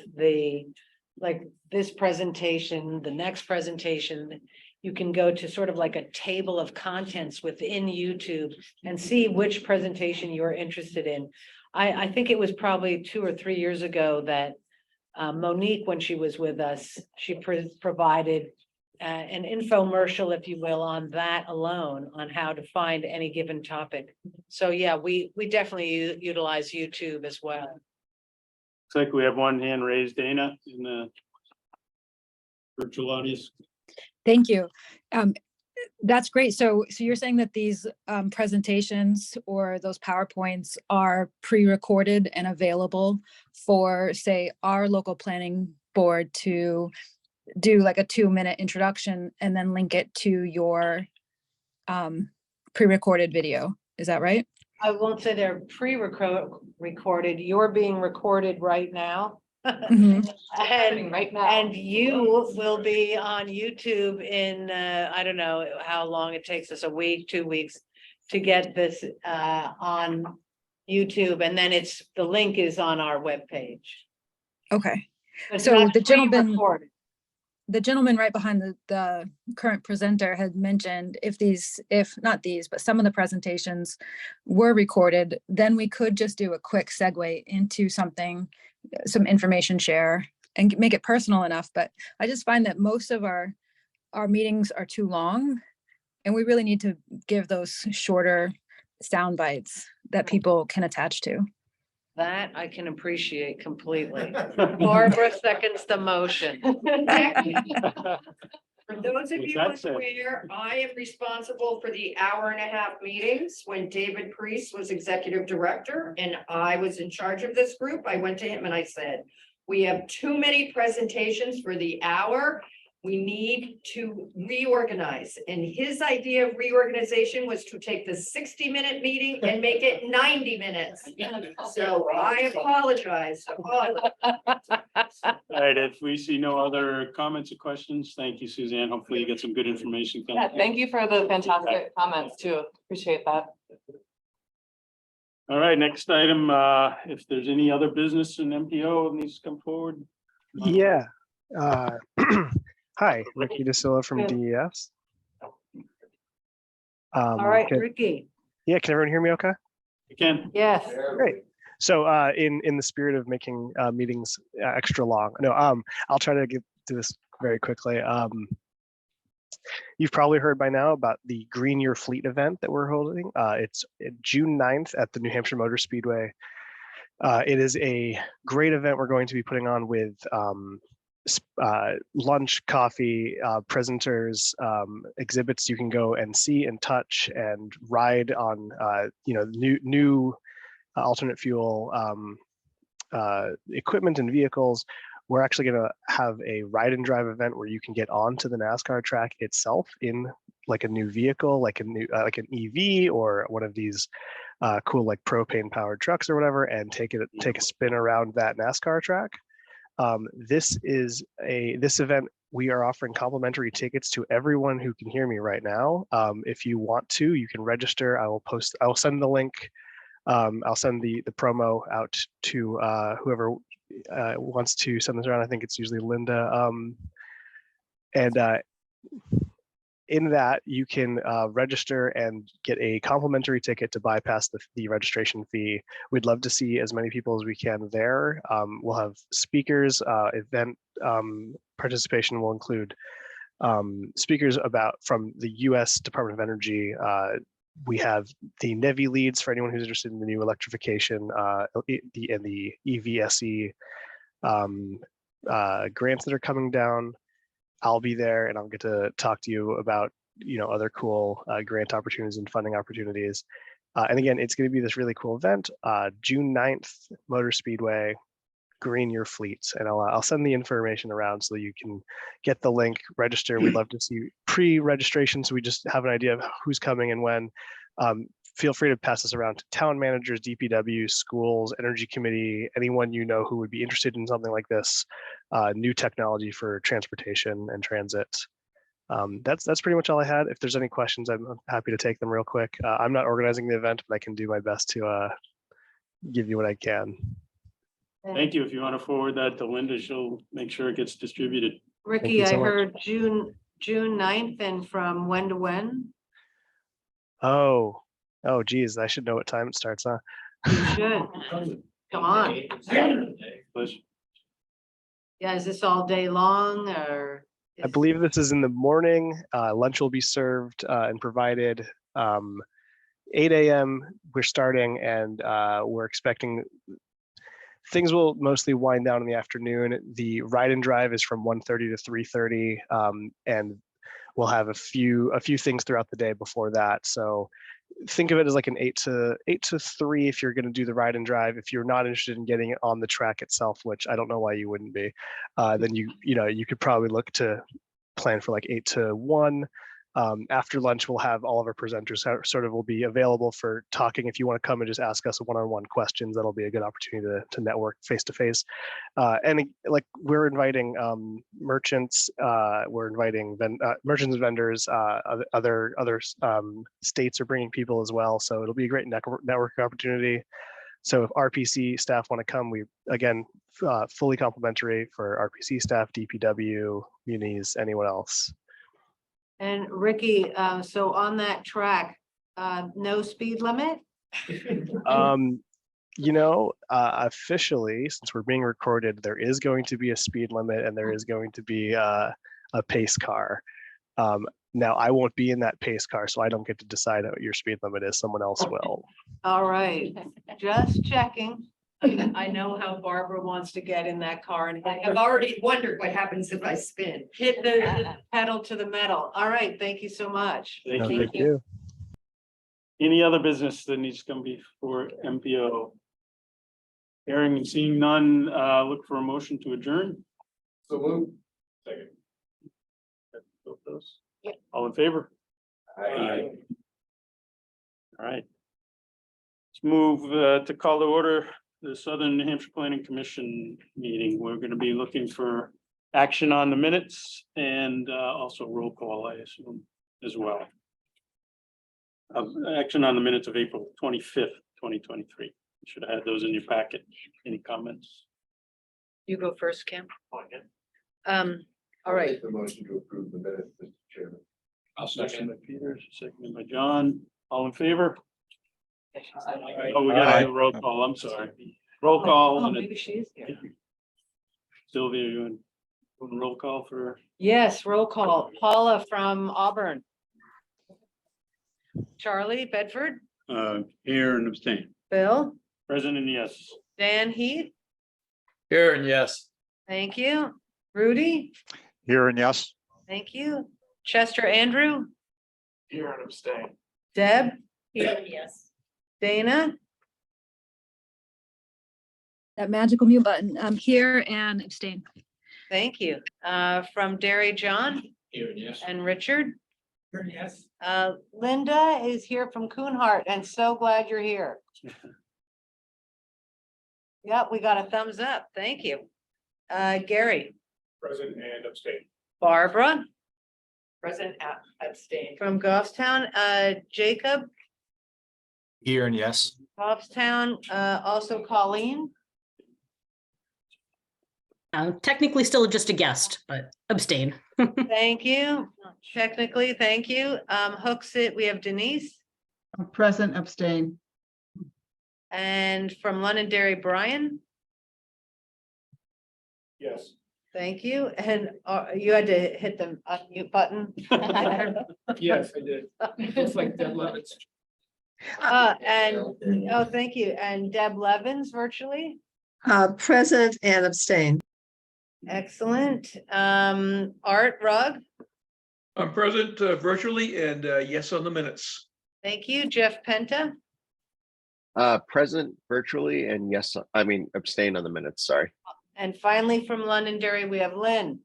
this presentation, the next presentation. You can go to sort of like a table of contents within YouTube and see which presentation you're interested in. I think it was probably 2 or 3 years ago that Monique, when she was with us, she provided an infomercial, if you will, on that alone, on how to find any given topic. So yeah, we definitely utilize YouTube as well. Looks like we have one hand raised, Dana, in the virtual audience. Thank you. That's great. So you're saying that these presentations or those PowerPoints are pre-recorded and available for, say, our local planning board to do like a 2-minute introduction and then link it to your pre-recorded video. Is that right? I won't say they're recorded. You're being recorded right now. Mhm. And Right now. and you will be on YouTube in, I don't know how long it takes us, a week, 2 weeks, to get this on YouTube, and then the link is on our webpage. Okay. It's So not the gentleman, pre-recorded. the gentleman right behind the current presenter had mentioned if not these, but some of the presentations were recorded, then we could just do a quick segue into some information share and make it personal enough. But I just find that most of our meetings are too long, and we really need to give those shorter sound bites that people can attach to. That I can appreciate completely. Barbara seconds the motion. For those of you unaware, I am responsible for the 1.5-hour meetings. When David Priest was executive director and I was in charge of this group, I went to him and I said, we have too many presentations for the hour. We need to reorganize. And his idea of reorganization was to take the 60-minute meeting and make it 90 minutes. So I apologize to all of you. All right, if we see no other comments or questions, thank you, Suzanne. Hopefully you get some good information. Yeah, thank you for the fantastic comments too. Appreciate that. All right, next item, if there's any other business in MPO that needs to come forward. Yeah. Hi, Ricky DeSilla from DES. All right, can- Ricky. Yeah, can everyone hear me okay? You can. Yes. Great. So in the spirit of making meetings extra long, no, I'll try to get to this very quickly. You've probably heard by now about the Green Your Fleet event that we're holding. It's June 9th at the New Hampshire Motor Speedway. It is a great event we're going to be putting on with lunch, coffee, presenters, exhibits you can go and see and touch and ride on, new alternate fuel equipment and vehicles. We're actually going to have a ride and drive event where you can get onto the NASCAR track itself in like a new vehicle, like like an EV or one of these cool like propane powered trucks or whatever, and take a spin around that NASCAR track. This event, we are offering complimentary tickets to everyone who can hear me right now. If you want to, you can register. I will send the link. I'll send the promo out to whoever wants to send this around. I think it's usually Linda. In that you can register and get a complimentary ticket to bypass the registration fee. We'd love to see as many people as we can there. We'll have speakers. Event participation will include speakers from the U.S. Department of Energy. We have the NEVI leads for anyone who's interested in the new electrification and the EVSE grants that are coming down. I'll be there and I'll get to talk to you about, other cool grant opportunities and funding opportunities. And again, it's going to be this really cool event, June 9th, Motor Speedway, Green Your Fleet. And I'll send the information around so that you can get the link, register. We'd love to see pre-registration so we just have an idea of who's coming and when. Feel free to pass this around to town managers, DPW, schools, energy committee, anyone you know who would be interested in something like this, new technology for transportation and transit. That's pretty much all I had. If there's any questions, I'm happy to take them real quick. I'm not organizing the event, but I can do my best to give you what I can. Thank you. If you want to forward that to Linda, she'll make sure it gets distributed. Ricky, I heard June 9th, and from when to when? Oh, geez, I should know what time it starts, huh? You should. Come on. Yeah, is this all day long or? I believe this is in the morning. Lunch will be served and provided. 8 a.m. we're starting, and we're expecting things will mostly wind down in the afternoon. The ride and drive is from 1:30 to 3:30, and we'll have a few things throughout the day before that. So think of it as like an 8 to 3 if you're going to do the ride and drive. If you're not interested in getting it on the track itself, which I don't know why you wouldn't be, then you could probably look to plan for like 8 to 1. After lunch, we'll have all of our presenters sort of will be available for talking. If you want to come and just ask us one-on-one questions, that'll be a good opportunity to network face to face. And like we're inviting merchants, we're inviting merchants and vendors. Other states are bringing people as well, so it'll be a great network opportunity. So if RPC staff want to come, we again fully complimentary for RPC staff, DPW, munis, anyone else. And Ricky, so on that track, no speed limit? Officially, since we're being recorded, there is going to be a speed limit and there is going to be a pace car. Now I won't be in that pace car, so I don't get to decide what your speed limit is. Someone else will. All right, just checking. I know how Barbara wants to get in that car and I've already wondered what happens if I spin. hit the pedal to the metal. All right, thank you so much. Thank you. Any other business that needs to come before MPO? Hearing and seeing none, look for a motion to adjourn. So move. Second. Yep. All in favor? Aye. All right. Let's move to call to order the Southern New Hampshire Planning Commission meeting. We're going to be looking for action on the minutes and also roll call, I assume, as well. Action on the minutes of April 25th, 2023. You should have had those in your packet. Any comments? You go first, Kim. Oh, yeah. All right. Make the motion to approve the minutes, Mr. Chairman. I'll second by Peter, seconded by John. All in favor? Oh, we got a roll call. I'm sorry. Roll call. Oh, and maybe she is here. Sylvia, you want roll call for? Yes, roll call. Paula from Auburn. Charlie Bedford. Here and abstain. Bill. President, yes. Dan Heath. Here and yes. Thank you. Rudy. Here and yes. Thank you. Chester Andrew. Here and abstain. Deb. Here, yes. Dana. That magical mute button. I'm here and abstain. Thank you. From Derry, John. Here and yes. And Richard. Here and yes. Linda is here from Coonhart and so glad you're here. Yep, we got a thumbs up. Thank you. Gary. Present and abstain. Barbara Present, abstain. from Goffstown. Jacob, Here and yes. Goffstown, also Colleen. Technically still just a guest, but abstain. Thank you. Technically, thank you. Hooksett, we have Denise. Present, abstain. And from Londonderry, Brian. Yes. Thank you. And you had to hit the unmute button. Yes, I did. Looks like Deb Levitz. And thank you. And Deb Levins virtually. Present and abstain. Excellent. Art Rugg. I'm present virtually and yes on the minutes. Thank you. Jeff Penta. Present virtually and yes, I mean abstain on the minutes, sorry. And finally from Londonderry, we have Lynn.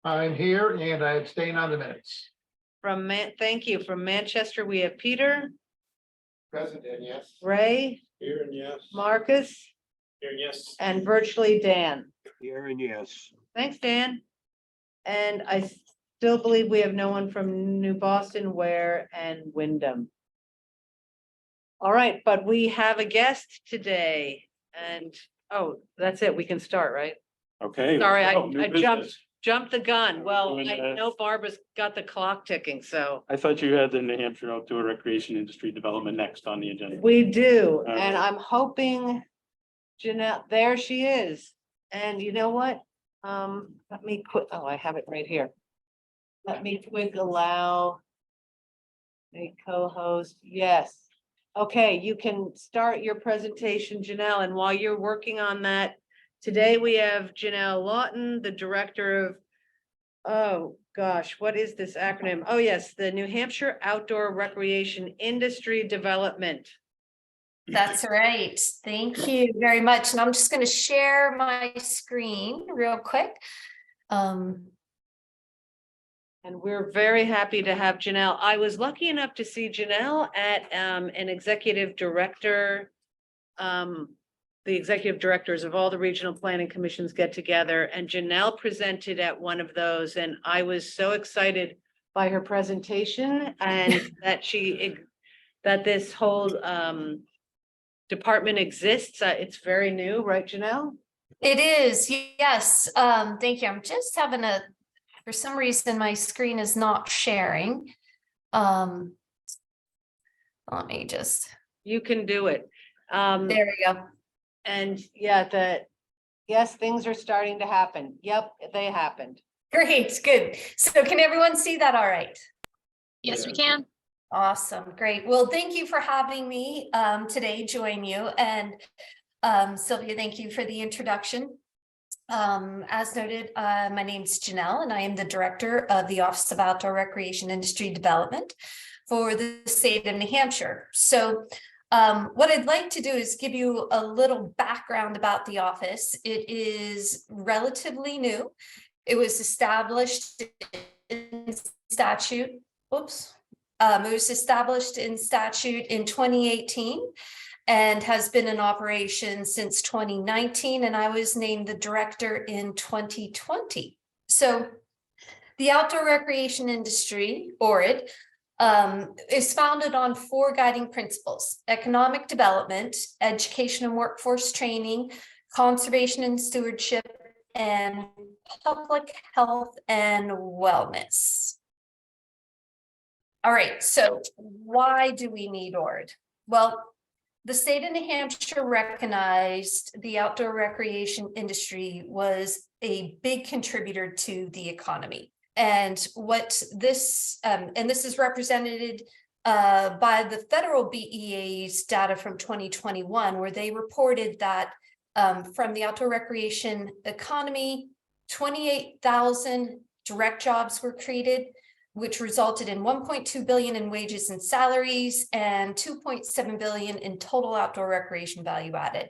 I'm here and I abstain on the minutes. Thank you. From Manchester, we have Peter, Present and yes. Ray, Here and yes. Marcus, Here and yes. and virtually Dan. Here and yes. Thanks, Dan. And I still believe we have no one from New Boston, Ware, and Wyndham. All right, but we have a guest today and, oh, that's it. We can start, right? Okay. Sorry, New I business. jumped the gun. Well, Doing, I know Barbara's got the clock ticking, so. I thought you had the New Hampshire Outdoor Recreation Industry Development next on the agenda. We do, All and right. I'm hoping Janelle, there she is. And you know what? Let me put, oh, I have it right here. Let me quick allow a co-host. Yes. Okay, you can start your presentation, Janelle, and while you're working on that, today we have Janelle Lawton, the Director of gosh, what is this acronym? Oh, yes, the New Hampshire Outdoor Recreation Industry Development. That's right. Thank you very much. And I'm just going to share my screen real quick. And we're very happy to have Janelle. I was lucky enough to see Janelle at an executive director. The executive directors of all the regional planning commissions get together, and Janelle presented at one of those, and I was so excited by her presentation and that this whole department exists. It's very new, right, Janelle? It is, yes. Thank you. I'm just having for some reason, my screen is not sharing. Let me just. You can do it. There we go. And yeah, yes, things are starting to happen. Yep, they happened. Great, good. So can everyone see that all right? Yes, we can. Awesome, great. Well, thank you for having me today, join you. And Sylvia, thank you for the introduction. As noted, my name is Janelle, and I am the director of the Office of Outdoor Recreation Industry Development for the state of New Hampshire. So what I'd like to do is give you a little background about the office. It is relatively new. It was established in statute. Oops. It was established in statute in 2018 and has been in operation since 2019. And I was named the director in 2020. So the outdoor recreation industry, or it, is founded on 4 guiding principles: economic development, education and workforce training, conservation and stewardship, and public health and wellness. All right, so why do we need ORD? Well, the state of New Hampshire recognized the outdoor recreation industry was a big contributor to the economy. And what this, and this is represented by the federal BEA's data from 2021, where they reported that from the outdoor recreation economy, 28,000 direct jobs were created, which resulted in 1.2 billion in wages and salaries and 2.7 billion in total outdoor recreation value added.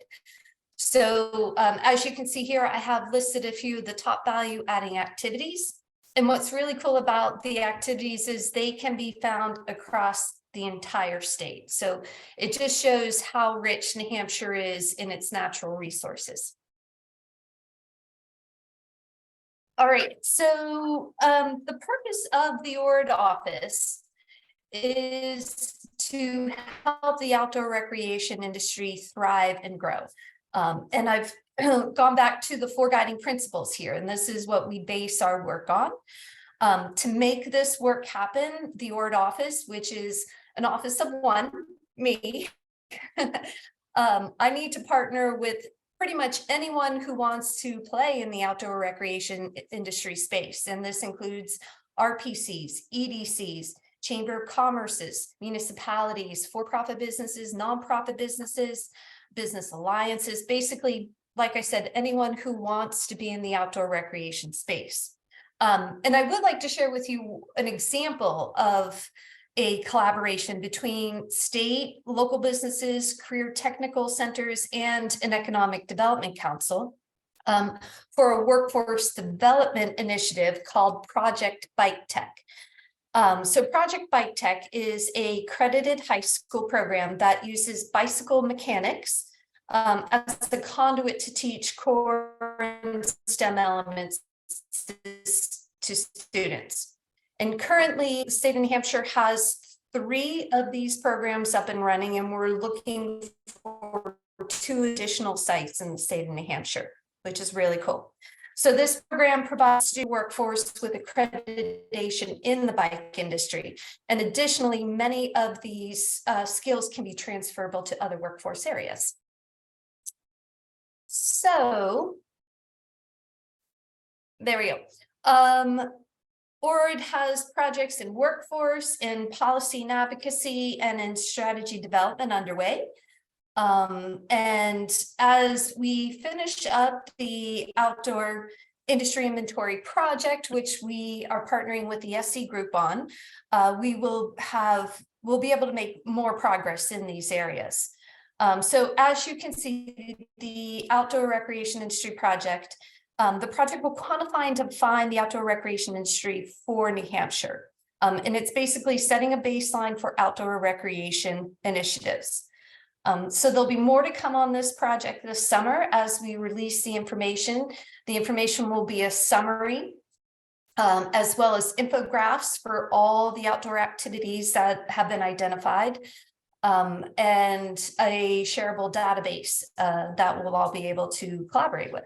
So as you can see here, I have listed a few of the top value adding activities. And what's really cool about the activities is they can be found across the entire state. So it just shows how rich New Hampshire is in its natural resources. All right, so the purpose of the ORD office is to help the outdoor recreation industry thrive and grow. And I've gone back to the 4 guiding principles here, and this is what we base our work on. To make this work happen, the ORD office, which is an office of one, me, I need to partner with pretty much anyone who wants to play in the outdoor recreation industry space. And this includes RPCs, EDCs, Chamber of Commerce's, municipalities, for-profit businesses, nonprofit businesses, business alliances, basically, like I said, anyone who wants to be in the outdoor recreation space. And I would like to share with you an example of a collaboration between state, local businesses, career technical centers, and an economic development council for a workforce development initiative called Project Bike Tech. So Project Bike Tech is a credited high school program that uses bicycle mechanics as the conduit to teach core and STEM elements to students. And currently, the state of New Hampshire has 3 of these programs up and running, and we're looking for 2 additional sites in the state of New Hampshire, which is really cool. So this program provides student workforce with accreditation in the bike industry. And additionally, many of these skills can be transferable to other workforce areas. So there we go. ORD has projects in workforce, in policy and advocacy, and in strategy development underway. And as we finish up the outdoor industry inventory project, which we are partnering with the SC group on, we'll be able to make more progress in these areas. So as you can see, the outdoor recreation industry project, the project will quantify and define the outdoor recreation industry for New Hampshire. And it's basically setting a baseline for outdoor recreation initiatives. So there'll be more to come on this project this summer as we release the information. The information will be a summary, as well as infographics for all the outdoor activities that have been identified, and a shareable database that we'll all be able to collaborate with.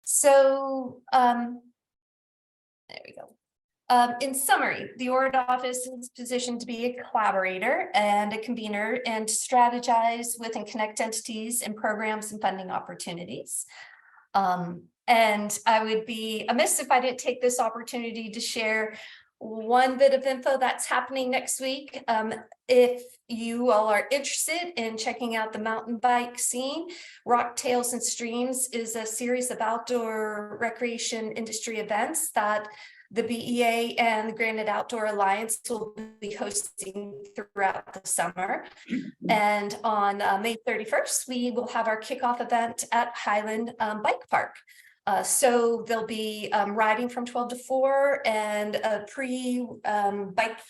So there we go. In summary, the ORD office is positioned to be a collaborator and a convener and strategize with and connect entities and programs and funding opportunities. And I would be amiss if I didn't take this opportunity to share one bit of info that's happening next week. If you all are interested in checking out the mountain bike scene, Rock Tales and Streams is a series of outdoor recreation industry events that the BEA and the Granite Outdoor Alliance will be hosting throughout the summer. And on May 31st, we will have our kickoff event at Highland Bike Park. So there'll be riding from 12 to 4 and a pre-bike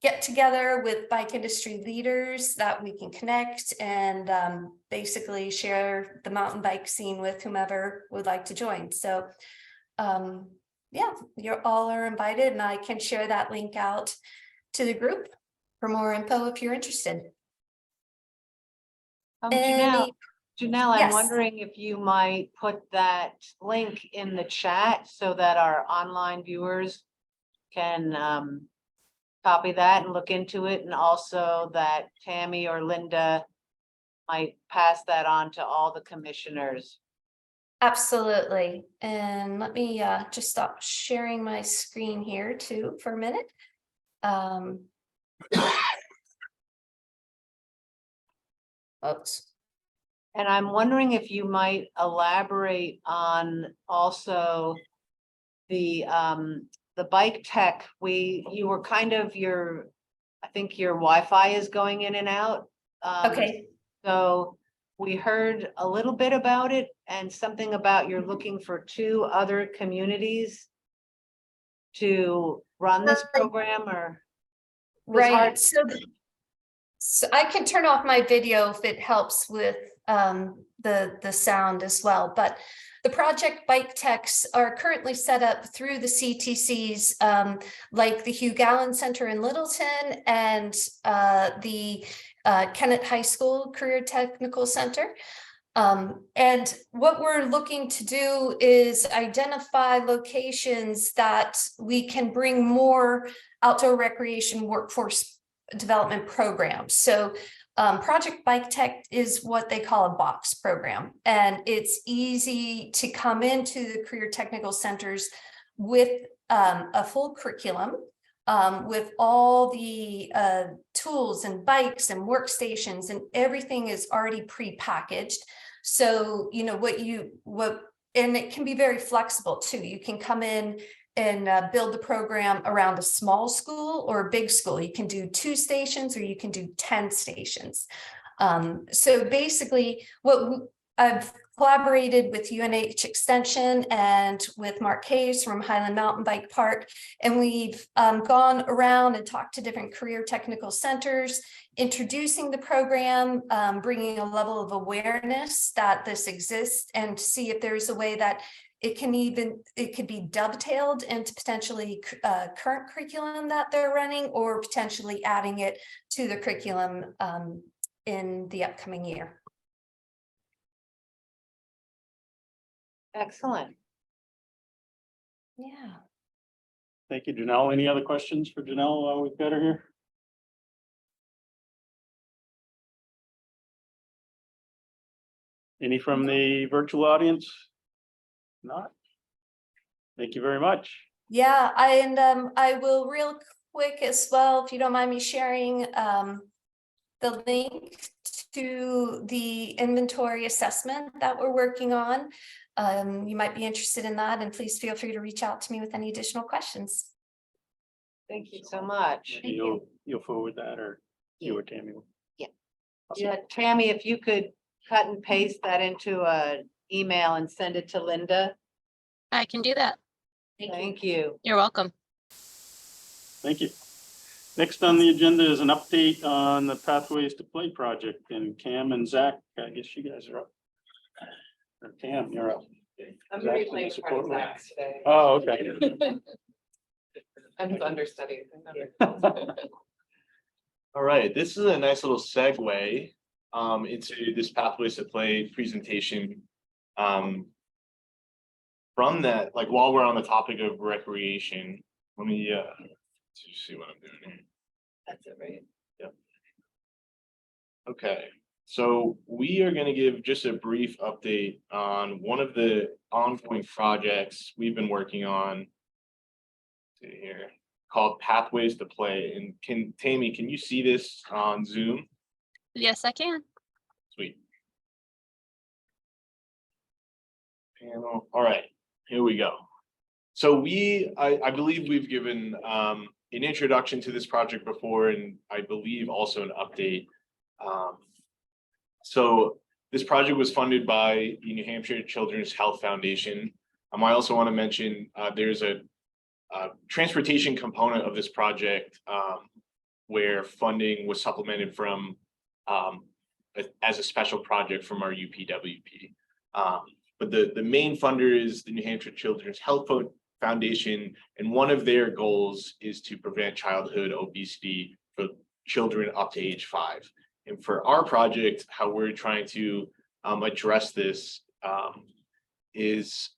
get together with bike industry leaders that we can connect and basically share the mountain bike scene with whomever would like to join. So yeah, you're all are invited, and I can share that link out to the group for more info if you're interested. Janelle, I'm Yes. wondering if you might put that link in the chat so that our online viewers can copy that and look into it, and also that Tammy or Linda might pass that on to all the commissioners. Absolutely. And let me just stop sharing my screen here too for a minute. Oops. And I'm wondering if you might elaborate on also the bike tech. You were kind of I think your Wi-Fi is going in and out. Okay. So we heard a little bit about it and something about you're looking for 2 other communities to run this program, or? Right. So I can turn off my video if it helps with the sound as well. But the project bike techs are currently set up through the CTCs, like the Hugh Gallen Center in Littleton and the Kennett High School Career Technical Center. And what we're looking to do is identify locations that we can bring more outdoor recreation workforce development programs. So Project Bike Tech is what they call a box program, and it's easy to come into the career technical centers with a full curriculum, with all the tools and bikes and workstations, and everything is already pre-packaged. So, you know, and it can be very flexible too. You can come in and build the program around a small school or a big school. You can do 2 stations or you can do 10 stations. So basically I've collaborated with UNH Extension and with Mark Hayes from Highland Mountain Bike Park. And we've gone around and talked to different career technical centers, introducing the program, bringing a level of awareness that this exists, and to see if there's a way that it could be dovetailed into potentially current curriculum that they're running, or potentially adding it to the curriculum in the upcoming year. Excellent. Yeah. Thank you, Janelle. Any other questions for Janelle while we've got her here? Any from the virtual audience? Not? Thank you very much. Yeah, I will real quick as well, if you don't mind me sharing the link to the inventory assessment that we're working on. you might be interested in that, and please feel free to reach out to me with any additional questions. Thank you so much. You'll forward that, or you or Tammy? will? Yeah, Tammy, if you could cut and paste that into a email and send it to Linda. I can do that. Thank you. You're welcome. Thank you. Next on the agenda is an update on the Pathways to Play project, and Cam and Zach, I guess you guys are up. Or Cam, you're up. I'm Zach's in replaying the support part of role. that today. Oh, okay. I'm his understudy. All right, this is a nice little segue into this Pathways to Play presentation. From that, like while we're on the topic of recreation, let me see what I'm doing here. That's it, right? Yep. Okay, so we are going to give just a brief update on one of the ongoing projects we've been working on. Let's see here, called Pathways to Play. And Tammy, can you see this on Zoom? Yes, I can. Sweet. Panel. All right, here we go. So I believe we've given an introduction to this project before, and I believe also an update. So this project was funded by the New Hampshire Children's Health Foundation. I also want to mention there's a transportation component of this project where funding was supplemented from as a special project from our UPWP. But the main funder is the New Hampshire Children's Health Foundation, and one of their goals is to prevent childhood obesity for children up to age 5. And for our project, how we're trying to address this is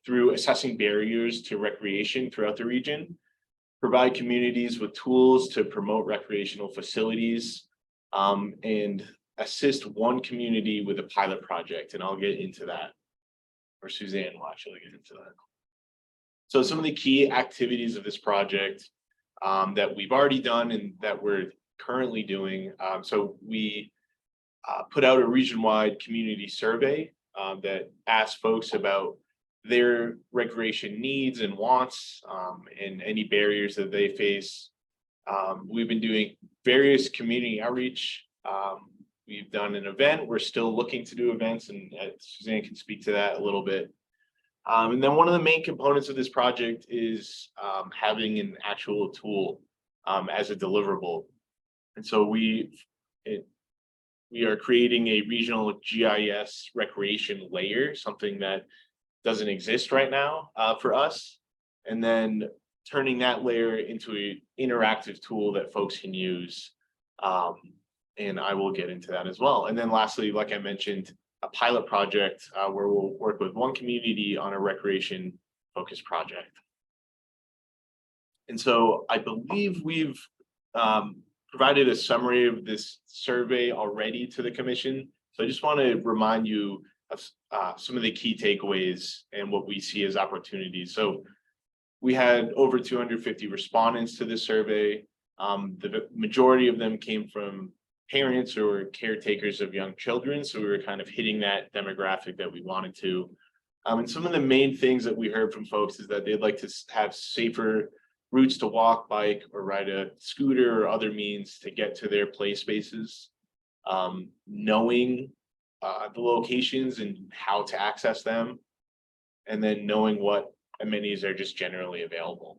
through assessing barriers to recreation throughout the region, provide communities with tools to promote recreational facilities, and assist one community with a pilot project. And I'll get into that, or Suzanne will actually get into that. So some of the key activities of this project that we've already done and that we're currently doing. So we put out a region-wide community survey that asks folks about their recreation needs and wants and any barriers that they face. We've been doing various community outreach. We've done an event. We're still looking to do events, and Suzanne can speak to that a little bit. And then one of the main components of this project is having an actual tool as a deliverable. And so we are creating a regional GIS recreation layer, something that doesn't exist right now for us, and then turning that layer into an interactive tool that folks can use. And I will get into that as well. And then lastly, like I mentioned, a pilot project where we'll work with one community on a recreation focused project. And so I believe we've provided a summary of this survey already to the commission. So I just want to remind you of some of the key takeaways and what we see as opportunities. So we had over 250 respondents to this survey. The majority of them came from parents or caretakers of young children. So we were kind of hitting that demographic that we wanted to. And some of the main things that we heard from folks is that they'd like to have safer routes to walk, bike, or ride a scooter or other means to get to their play spaces. Knowing the locations and how to access them, and then knowing what amenities are just generally available.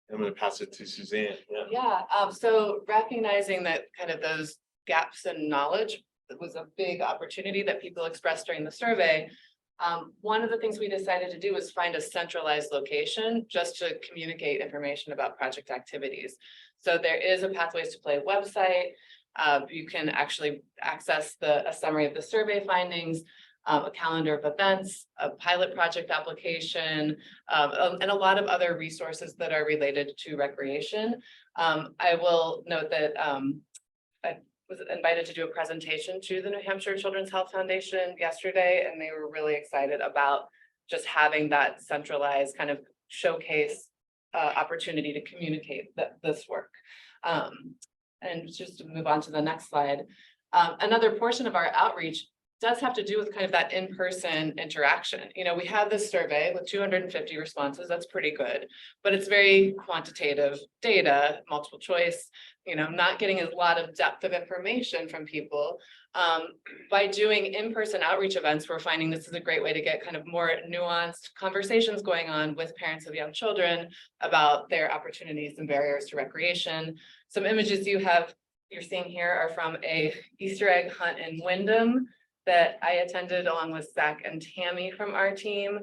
I'm going to pass it to Suzanne. Yeah, so recognizing that kind of those gaps in knowledge was a big opportunity that people expressed during the survey. One of the things we decided to do was find a centralized location just to communicate information about project activities. So there is a Pathways to Play website. You can actually access a summary of the survey findings, a calendar of events, a pilot project application, and a lot of other resources that are related to recreation. I will note that I was invited to do a presentation to the New Hampshire Children's Health Foundation yesterday, and they were really excited about just having that centralized kind of showcase opportunity to communicate this work. And just to move on to the next slide, another portion of our outreach does have to do with kind of that in-person interaction. You know, we had this survey with 250 responses, that's pretty good, but it's very quantitative data, multiple choice, you know, not getting a lot of depth of information from people. By doing in-person outreach events, we're finding this is a great way to get kind of more nuanced conversations going on with parents of young children about their opportunities and barriers to recreation. Some images you're seeing here are from a Easter egg hunt in Wyndham that I attended along with Zach and Tammy from our team.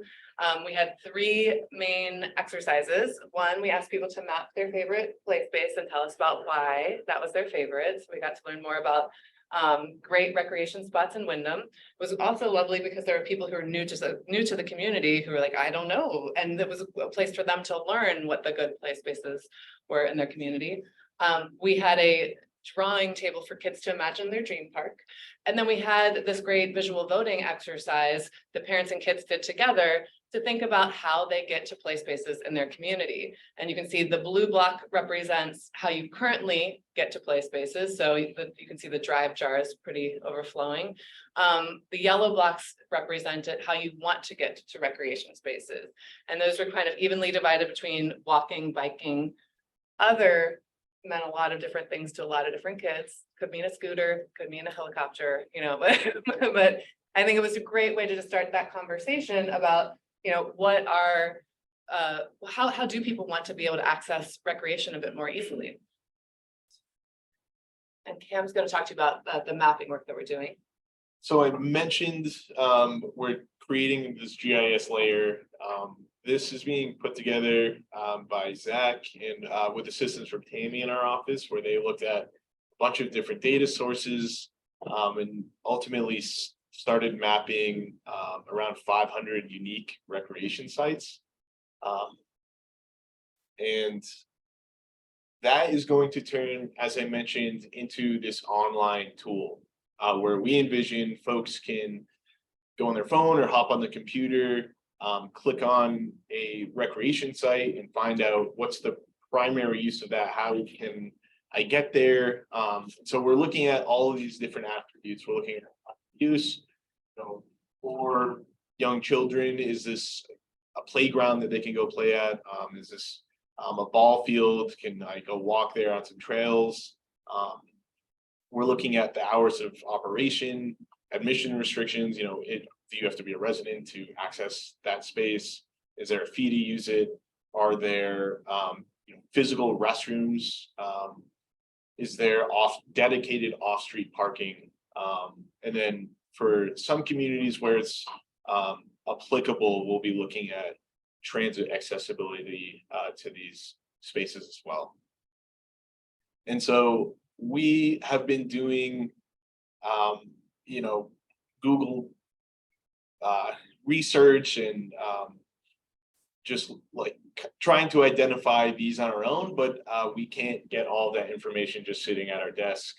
We had 3 main exercises. One, we asked people to map their favorite play space and tell us about why that was their favorite. So we got to learn more about great recreation spots in Wyndham. It was also lovely because there were people who are new to the community who were like, I don't know. And it was a place for them to learn what the good play spaces were in their community. We had a drawing table for kids to imagine their dream park. And then we had this great visual voting exercise that parents and kids did together to think about how they get to play spaces in their community. And you can see the blue block represents how you currently get to play spaces. So you can see the drive jar is pretty overflowing. The yellow blocks represented how you want to get to recreation spaces. And those were kind of evenly divided between walking, biking. Other meant a lot of different things to a lot of different kids. Could mean a scooter, could mean a helicopter, you know, but I think it was a great way to just start that conversation about, you know, what are, how do people want to be able to access recreation a bit more easily? And Cam's going to talk to you about the mapping work that we're doing. So I mentioned we're creating this GIS layer. This is being put together by Zach and with assistance from Tammy in our office, where they looked at a bunch of different data sources and ultimately started mapping around 500 unique recreation sites. And that is going to turn, as I mentioned, into this online tool where we envision folks can go on their phone or hop on the computer, click on a recreation site and find out what's the primary use of that, how can I get there. So we're looking at all of these different attributes. We're looking at use, you know, for young children. Is this a playground that they can go play at? Is this a ball field? Can I go walk there on some trails? We're looking at the hours of operation, admission restrictions. You know, do you have to be a resident to access that space? Is there a fee to use it? Are there you know, physical restrooms? Is there dedicated off-street parking? And then for some communities where it's applicable, we'll be looking at transit accessibility to these spaces as well. And so we have been doing, you know, Google research and just like trying to identify these on our own, but we can't get all that information just sitting at our desk.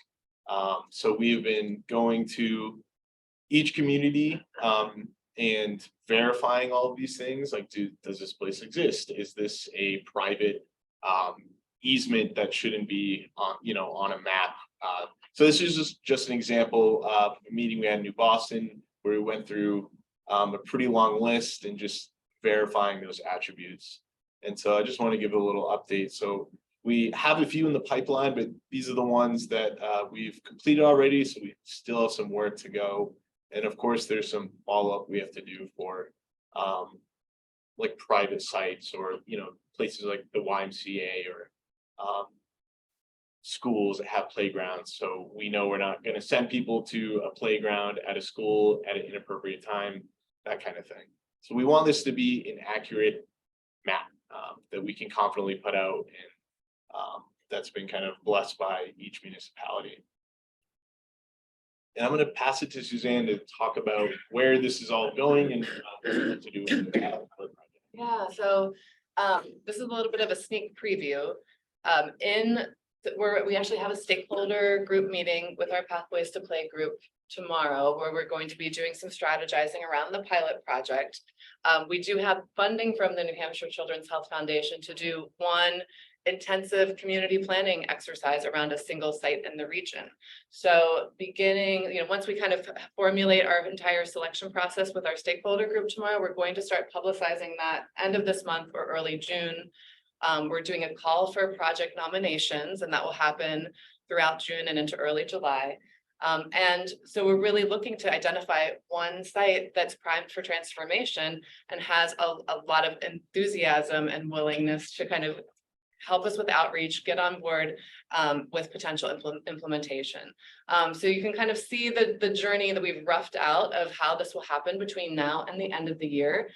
So we have been going to each community and verifying all of these things. Like, does this place exist? Is this a private easement that shouldn't be on, you know, on a map? So this is just an example of a meeting we had in New Boston where we went through a pretty long list and just verifying those attributes. And so I just want to give a little update. So we have a few in the pipeline, but these are the ones that we've completed already. So we still have some work to go. And of course, there's some follow-up we have to do for like private sites or, you know, places like the YMCA or schools that have playgrounds. So we know we're not going to send people to a playground at a school at an inappropriate time, that kind of thing. So we want this to be an accurate map that we can confidently put out, and that's been kind of blessed by each municipality. And I'm going to pass it to Suzanne to talk about where this is all going and what to do with the project. Yeah, so this is a little bit of a sneak preview. We actually have a stakeholder group meeting with our Pathways to Play group tomorrow, where we're going to be doing some strategizing around the pilot project. We do have funding from the New Hampshire Children's Health Foundation to do one intensive community planning exercise around a single site in the region. So beginning, once we kind of formulate our entire selection process with our stakeholder group tomorrow, we're going to start publicizing that end of this month or early June. We're doing a call for project nominations, and that will happen throughout June and into early July. And so we're really looking to identify one site that's primed for transformation and has a lot of enthusiasm and willingness to kind of help us with outreach, get on board with potential implementation. So you can kind of see the journey that we've roughed out of how this will happen between now and the end of the year.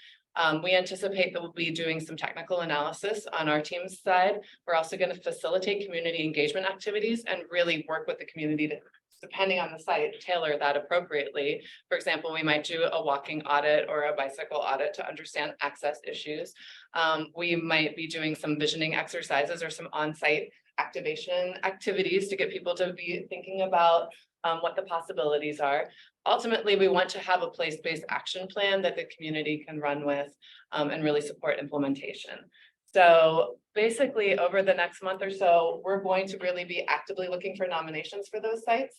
We anticipate that we'll be doing some technical analysis on our team's side. We're also going to facilitate community engagement activities and really work with the community to, depending on the site, tailor that appropriately. For example, we might do a walking audit or a bicycle audit to understand access issues. We might be doing some visioning exercises or some on-site activation activities to get people to be thinking about what the possibilities are. Ultimately, we want to have a place-based action plan that the community can run with and really support implementation. So basically, over the next month or so, we're going to really be actively looking for nominations for those sites.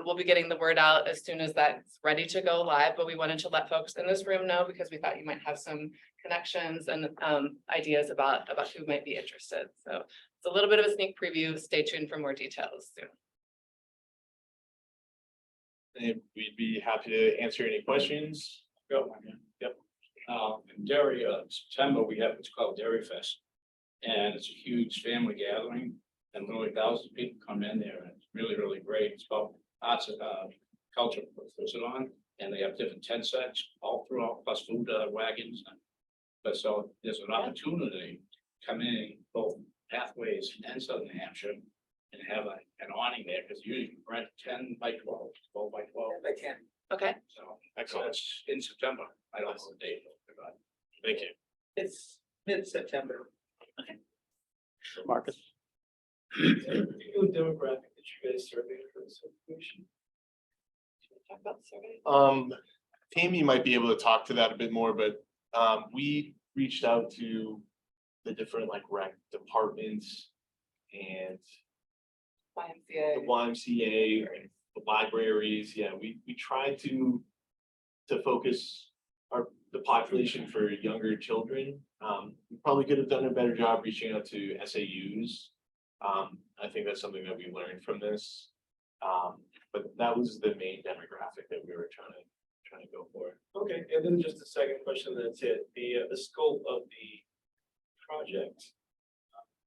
We'll be getting the word out as soon as that's ready to go live, but we wanted to let folks in this room know because we thought you might have some connections and ideas about who might be interested. So it's a little bit of a sneak preview. Stay tuned for more details soon. And we'd be happy to answer any questions. Go. Yep. In Derry, September, we have what's called Dairy Fest. And it's a huge family gathering and literally thousands of people come in there and it's really, really great. It's about arts and culture puts it on, and they have different tent sets all throughout, plus food wagons. But so there's an opportunity to come in both Pathways and Southern Hampshire and have an awning there, because you can rent 10 by 12, 12 by 12. By 10. Okay. So excellent. It's in September. I don't know the date. But thank you. It's mid-September. Marcus. Particular demographic that you guys surveyed for this information? Talk about the survey. Tammy might be able to talk to that a bit more, but we reached out to the different like rec departments and YMCA. the YMCA, the libraries. Yeah, we tried to focus the population for younger children. We probably could have done a better job reaching out to SAUs. I think that's something that we learned from this. But that was the main demographic that we were trying to go for. Okay, and then just a second question, that's it. The scope of the project.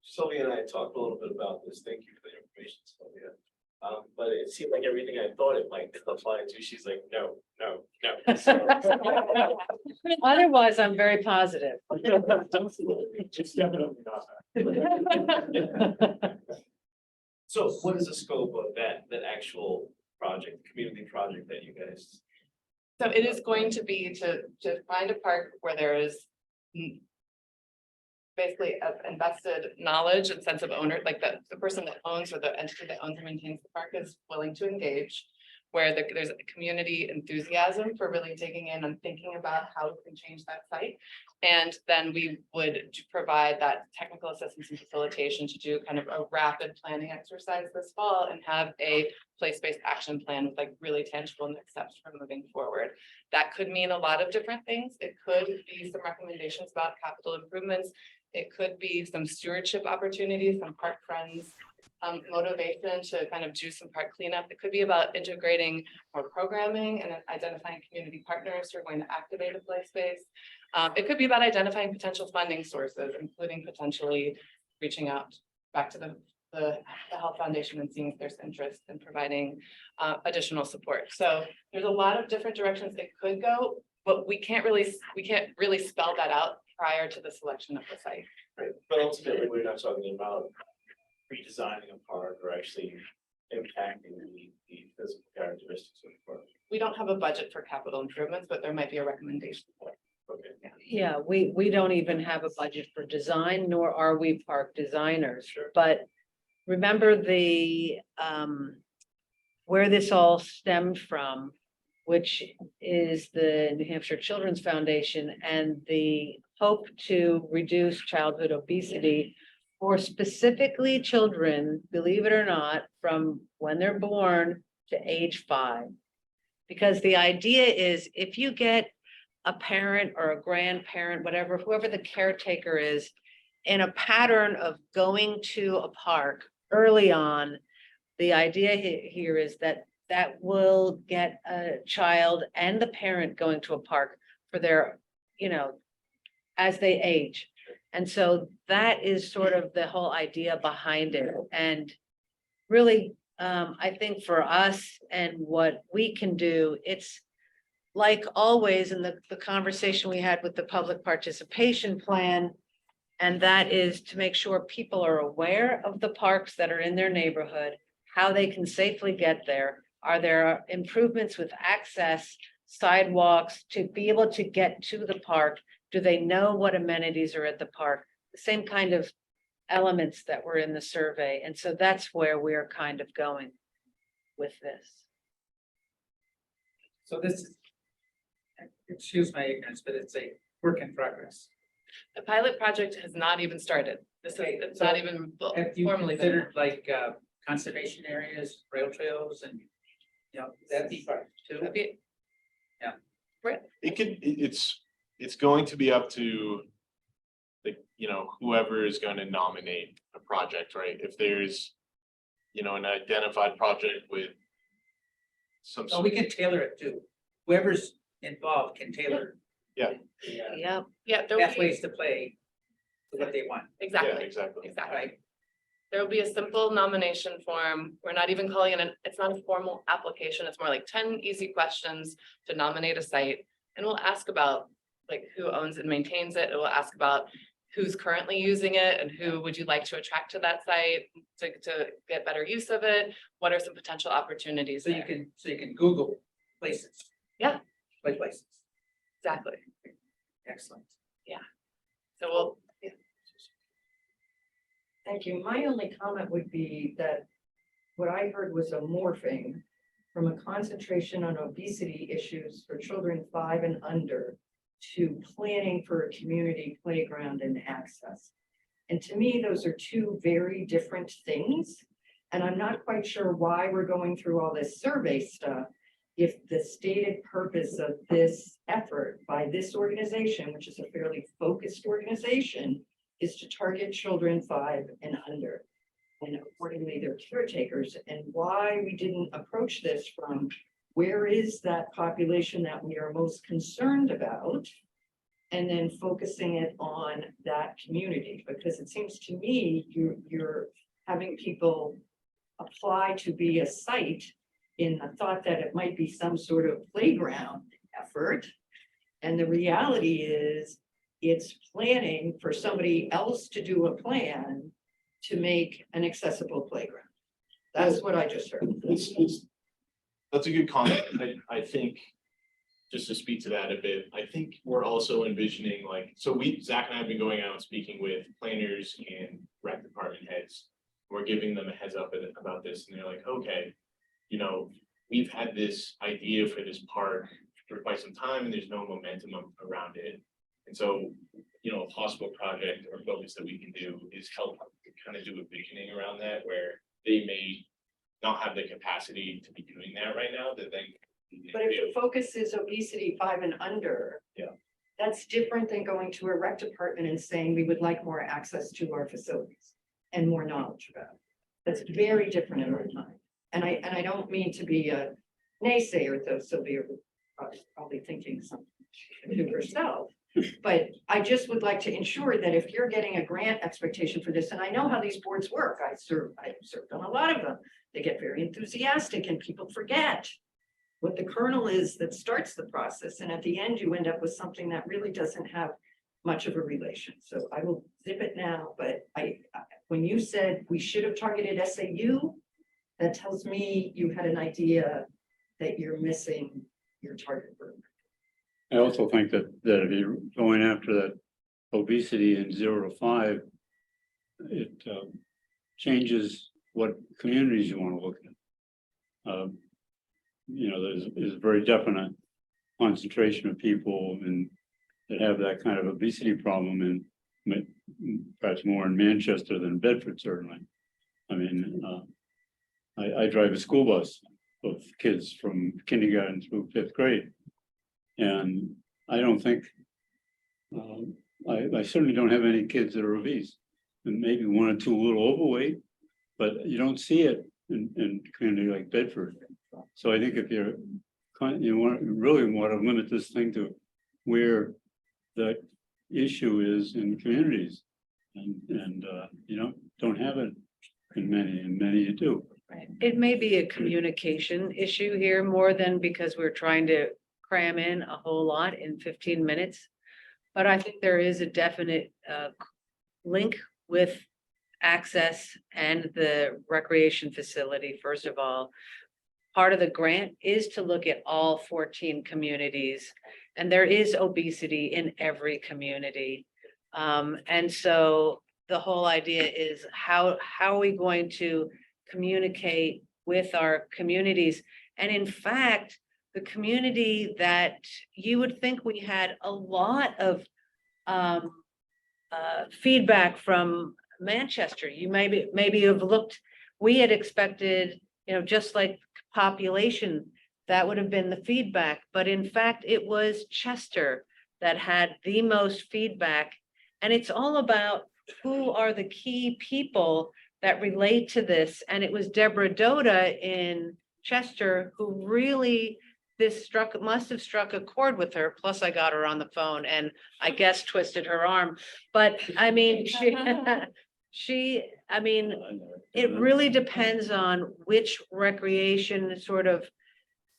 Sylvia and I talked a little bit about this. Thank you for the information, Sylvia. But it seemed like everything I thought it might apply to, she's like, no. So, Otherwise, I'm very positive. it's definitely not. So what is the scope of that actual project, community project that you guys? So it is going to be to find a park where there is basically invested knowledge and sense of owner, like the person that owns or the entity that owns and maintains the park is willing to engage, where there's a community enthusiasm for really digging in and thinking about how we can change that site. And then we would provide that technical assistance and facilitation to do kind of a rapid planning exercise this fall and have a place-based action plan with like really tangible next steps for moving forward. That could mean a lot of different things. It could be some recommendations about capital improvements. It could be some stewardship opportunities, some park friends, motivation to kind of do some park cleanup. It could be about integrating more programming and identifying community partners who are going to activate a play space. It could be about identifying potential funding sources, including potentially reaching out back to the Health Foundation and seeing if there's interest in providing additional support. So there's a lot of different directions it could go, but we can't really spell that out prior to the selection of the site. Right, but ultimately, we're not talking about redesigning a park or actually impacting the physical characteristics of the park. We don't have a budget for capital improvements, but there might be a recommendation for it. Okay. Yeah, we don't even have a budget for design, nor are we park designers. Sure. But remember where this all stemmed from, which is the New Hampshire Children's Foundation and the hope to reduce childhood obesity for specifically children, believe it or not, from when they're born to age 5. Because the idea is if you get a parent or a grandparent, whatever, whoever the caretaker is, in a pattern of going to a park early on, the idea here is that that will get a child and the parent going to a park for their, as they age. And so that is sort of the whole idea behind it. And really, I think for us and what we can do, it's like always in the conversation we had with the public participation plan. And that is to make sure people are aware of the parks that are in their neighborhood, how they can safely get there. Are there improvements with access, sidewalks to be able to get to the park? Do they know what amenities are at the park? The same kind of elements that were in the survey. And so that's where we're kind of going with this. So this is, excuse my ignorance, but it's a work in progress. The pilot project has not even started. This is, it's not even Have you formally. considered like conservation areas, rail trails, and that'd be part too? That'd be- Yeah. Right. It's going to be up to whoever is going to nominate a project, right? If there's, an identified project with some. So we can tailor it too. Whoever's involved can tailor. Yeah. Yep. Yeah, there'll be, Pathways to play to what they want. exactly, Yeah, exactly. exactly. There will be a simple nomination form. We're not even calling it it's not a formal application. It's more like 10 easy questions to nominate a site. And we'll ask about like who owns and maintains it. It will ask about who's currently using it and who would you like to attract to that site to get better use of it? What are some potential opportunities So there? you can Google places. Yeah. Play places. Exactly. Excellent. So we'll, Thank you. My only comment would be that what I heard was a morphing from a concentration on obesity issues for children 5 and under to planning for a community playground and access. And to me, those are two very different things. And I'm not quite sure why we're going through all this survey stuff if the stated purpose of this effort by this organization, which is a fairly focused organization, is to target children 5 and under. And accordingly, their caretakers, and why we didn't approach this from where is that population that we are most concerned about, and then focusing it on that community, because it seems to me you're having people apply to be a site in the thought that it might be some sort of playground effort. And the reality is it's planning for somebody else to do a plan to make an accessible playground. That's what I just heard. That's a good comment. I think, just to speak to that a bit, I think we're also envisioning Zach and I have been going out and speaking with planners and rec department heads. We're giving them a heads up about this and they're like, okay, we've had this idea for this park for quite some time and there's no momentum around it. And so, a possible project or focus that we can do is help kind of do a visioning around that where they may not have the capacity to be doing that right now, that they. But if the focus is obesity 5 and under, that's different than going to a rec department and saying we would like more access to our facilities and more knowledge about it. That's very different in our time. And I don't mean to be a naysayer, though Sylvia was probably thinking something to herself. But I just would like to ensure that if you're getting a grant expectation for this, and I know how these boards work, I've served on a lot of them. They get very enthusiastic and people forget what the kernel is that starts the process. And at the end, you end up with something that really doesn't have much of a relation. So I will zip it now, but when you said we should have targeted SAU, that tells me you had an idea that you're missing your target group. I also think that if you're going after that obesity in 0 to 5, it changes what communities you want to look at. There's a very definite concentration of people that have that kind of obesity problem perhaps more in Manchester than Bedford, certainly. I mean, I drive a school bus of kids from kindergarten through 5th grade. And I don't think, I certainly don't have any kids that are obese, and maybe 1 or 2 a little overweight, but you don't see it in a community like Bedford. So I think if you really want to limit this thing to where the issue is in communities, and don't have it in many you do. Right. It may be a communication issue here more than because we're trying to cram in a whole lot in 15 minutes. But I think there is a definite link with access and the recreation facility. First of all, part of the grant is to look at all 14 communities, and there is obesity in every community. And so the whole idea is how are we going to communicate with our communities? And in fact, the community that you would think we had a lot of feedback from Manchester. You maybe have looked, we had expected, just like population, that would have been the feedback. But in fact, it was Chester that had the most feedback. And it's all about who are the key people that relate to this. And it was Deborah Doda in Chester who really, must have struck a chord with her. Plus I got her on the phone and I guess twisted her arm. But I mean, it really depends on which recreation sort of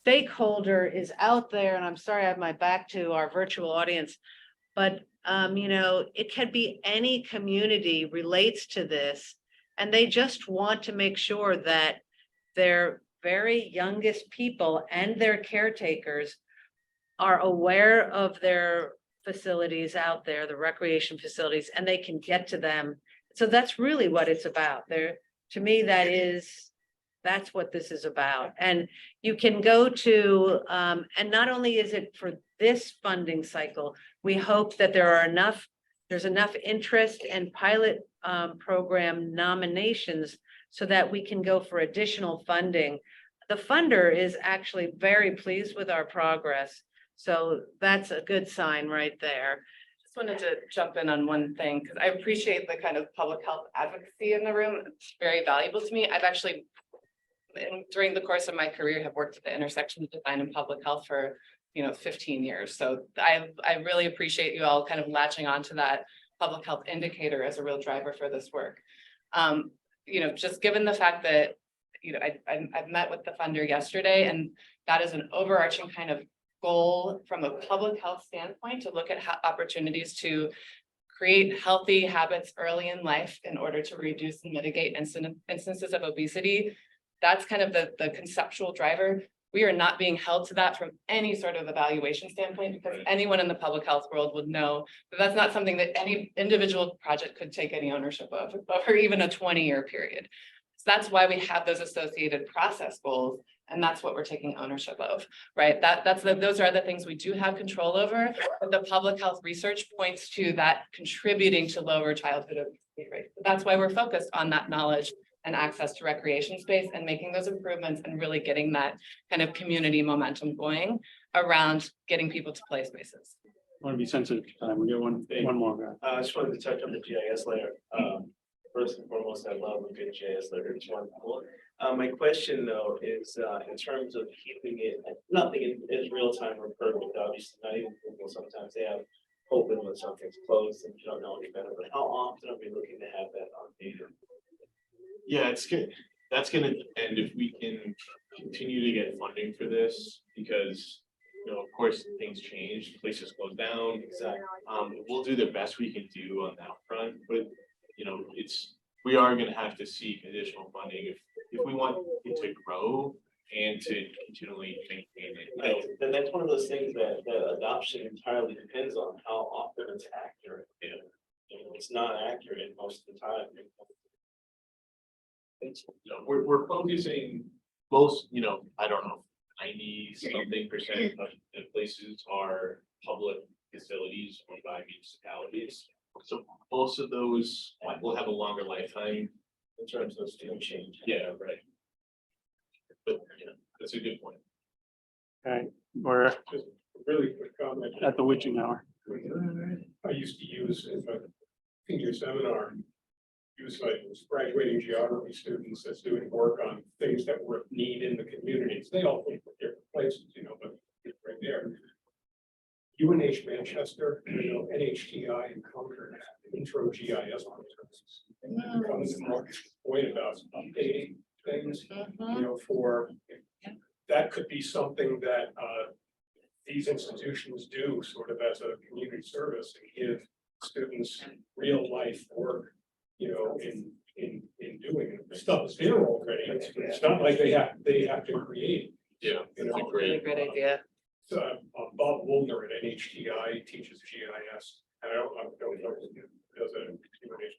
stakeholder is out there. And I'm sorry, I have my back to our virtual audience, but it could be any community relates to this, and they just want to make sure that their very youngest people and their caretakers are aware of their facilities out there, the recreation facilities, and they can get to them. So that's really what it's about. To me, that's what this is about. And you can go to, and not only is it for this funding cycle, we hope that there's enough interest and pilot program nominations so that we can go for additional funding. The funder is actually very pleased with our progress. So that's a good sign right there. Just wanted to jump in on one thing, because I appreciate the kind of public health advocacy in the room. It's very valuable to me. I've actually, during the course of my career, have worked at the intersection of design and public health for 15 years. So I really appreciate you all kind of latching onto that public health indicator as a real driver for this work. Just given the fact that I've met with the funder yesterday, and that is an overarching kind of goal from a public health standpoint to look at opportunities to create healthy habits early in life in order to reduce and mitigate instances of obesity. That's kind of the conceptual driver. We are not being held to that from any sort of evaluation standpoint, because anyone in the public health world would know that that's not something that any individual project could take any ownership of over even a 20-year period. So that's why we have those associated process goals, and that's what we're taking ownership of, right? Those are the things we do have control over, but the public health research points to that contributing to lower childhood obesity rates. So that's why we're focused on that knowledge and access to recreation space and making those improvements and really getting that kind of community momentum going around getting people to play spaces. I want to be sensitive to time. We get one more guy. I just wanted to touch on the GIS layer. First and foremost, I love a good GIS layer. It's wonderful. My question though is in terms of keeping it, nothing is real time or perfect. Obviously, not even Google. Sometimes they have open when something's closed and you don't know any better. But how often are we looking to have that on data? Yeah, it's good. That's gonna depend if we can continue to get funding for this, because of course things change, places close down. Exactly. We'll do the best we can do on that front, but we are gonna have to seek additional funding if we want it to grow and to continually maintain it. Then that's one of those things that the adoption entirely depends on how often it's accurate. It's not accurate most of the time. We're focusing most, I don't know, 90-something% of the places are public facilities owned by municipalities. So most of those will have a longer lifetime. In terms of steel change. Yeah, right. But, you know, that's a good point. Okay, we're Just a really quick comment. at the witching hour. I used to use in a senior seminar, use like graduating geography students that's doing work on things that were of need in the communities. They all came from different places, you know, but it's right there. UNH Manchester, you know, NHTI and Concord, intro GIS services. And comes to Mark's point about updating things, you know, for, that could be something that these institutions do sort of as a community service and give students real life work, you know, in doing it. Stuff is there already. It's not like they have to create. Yeah, You that's know, a great. Great idea. So Bob Woolner at NHTI teaches GIS. I don't know if he does it in UNH.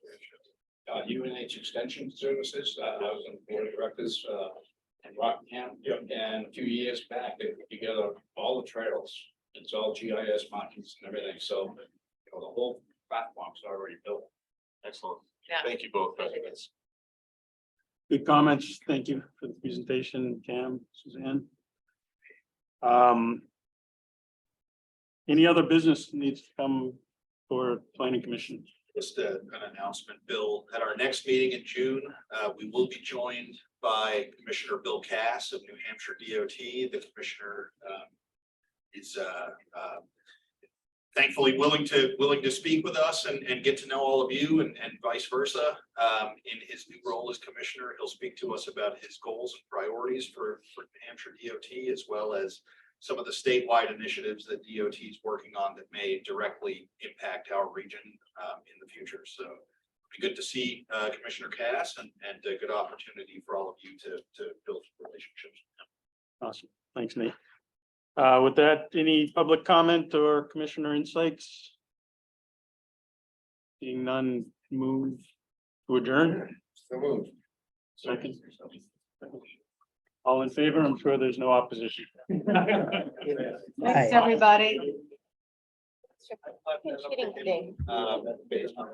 UNH Extension Services, I was on the board of directors in Rockingham. Yep. And a few years back, they put together all the trails. It's all GIS markings and everything, so you know, the whole platform's already built. Excellent. Yeah. Thank you both. Presidents. Good comments. Thank you for the presentation, Cam, Suzanne. Any other business needs to come for planning commission? Just an announcement, Bill, at our next meeting in June, we will be joined by Commissioner Bill Cass of New Hampshire DOT. The commissioner is thankfully willing to speak with us and get to know all of you and vice versa. In his new role as commissioner, he'll speak to us about his goals and priorities for New Hampshire DOT, as well as some of the statewide initiatives that DOT is working on that may directly impact our region in the future. So it'd be good to see Commissioner Cass and a good opportunity for all of you to build relationships. Awesome. Thanks, Nate. With that, any public comment or commissioner insights? Seeing none, move to adjourn. So moved. Second. All in favor? I'm sure there's no opposition. Thanks, everybody. Based on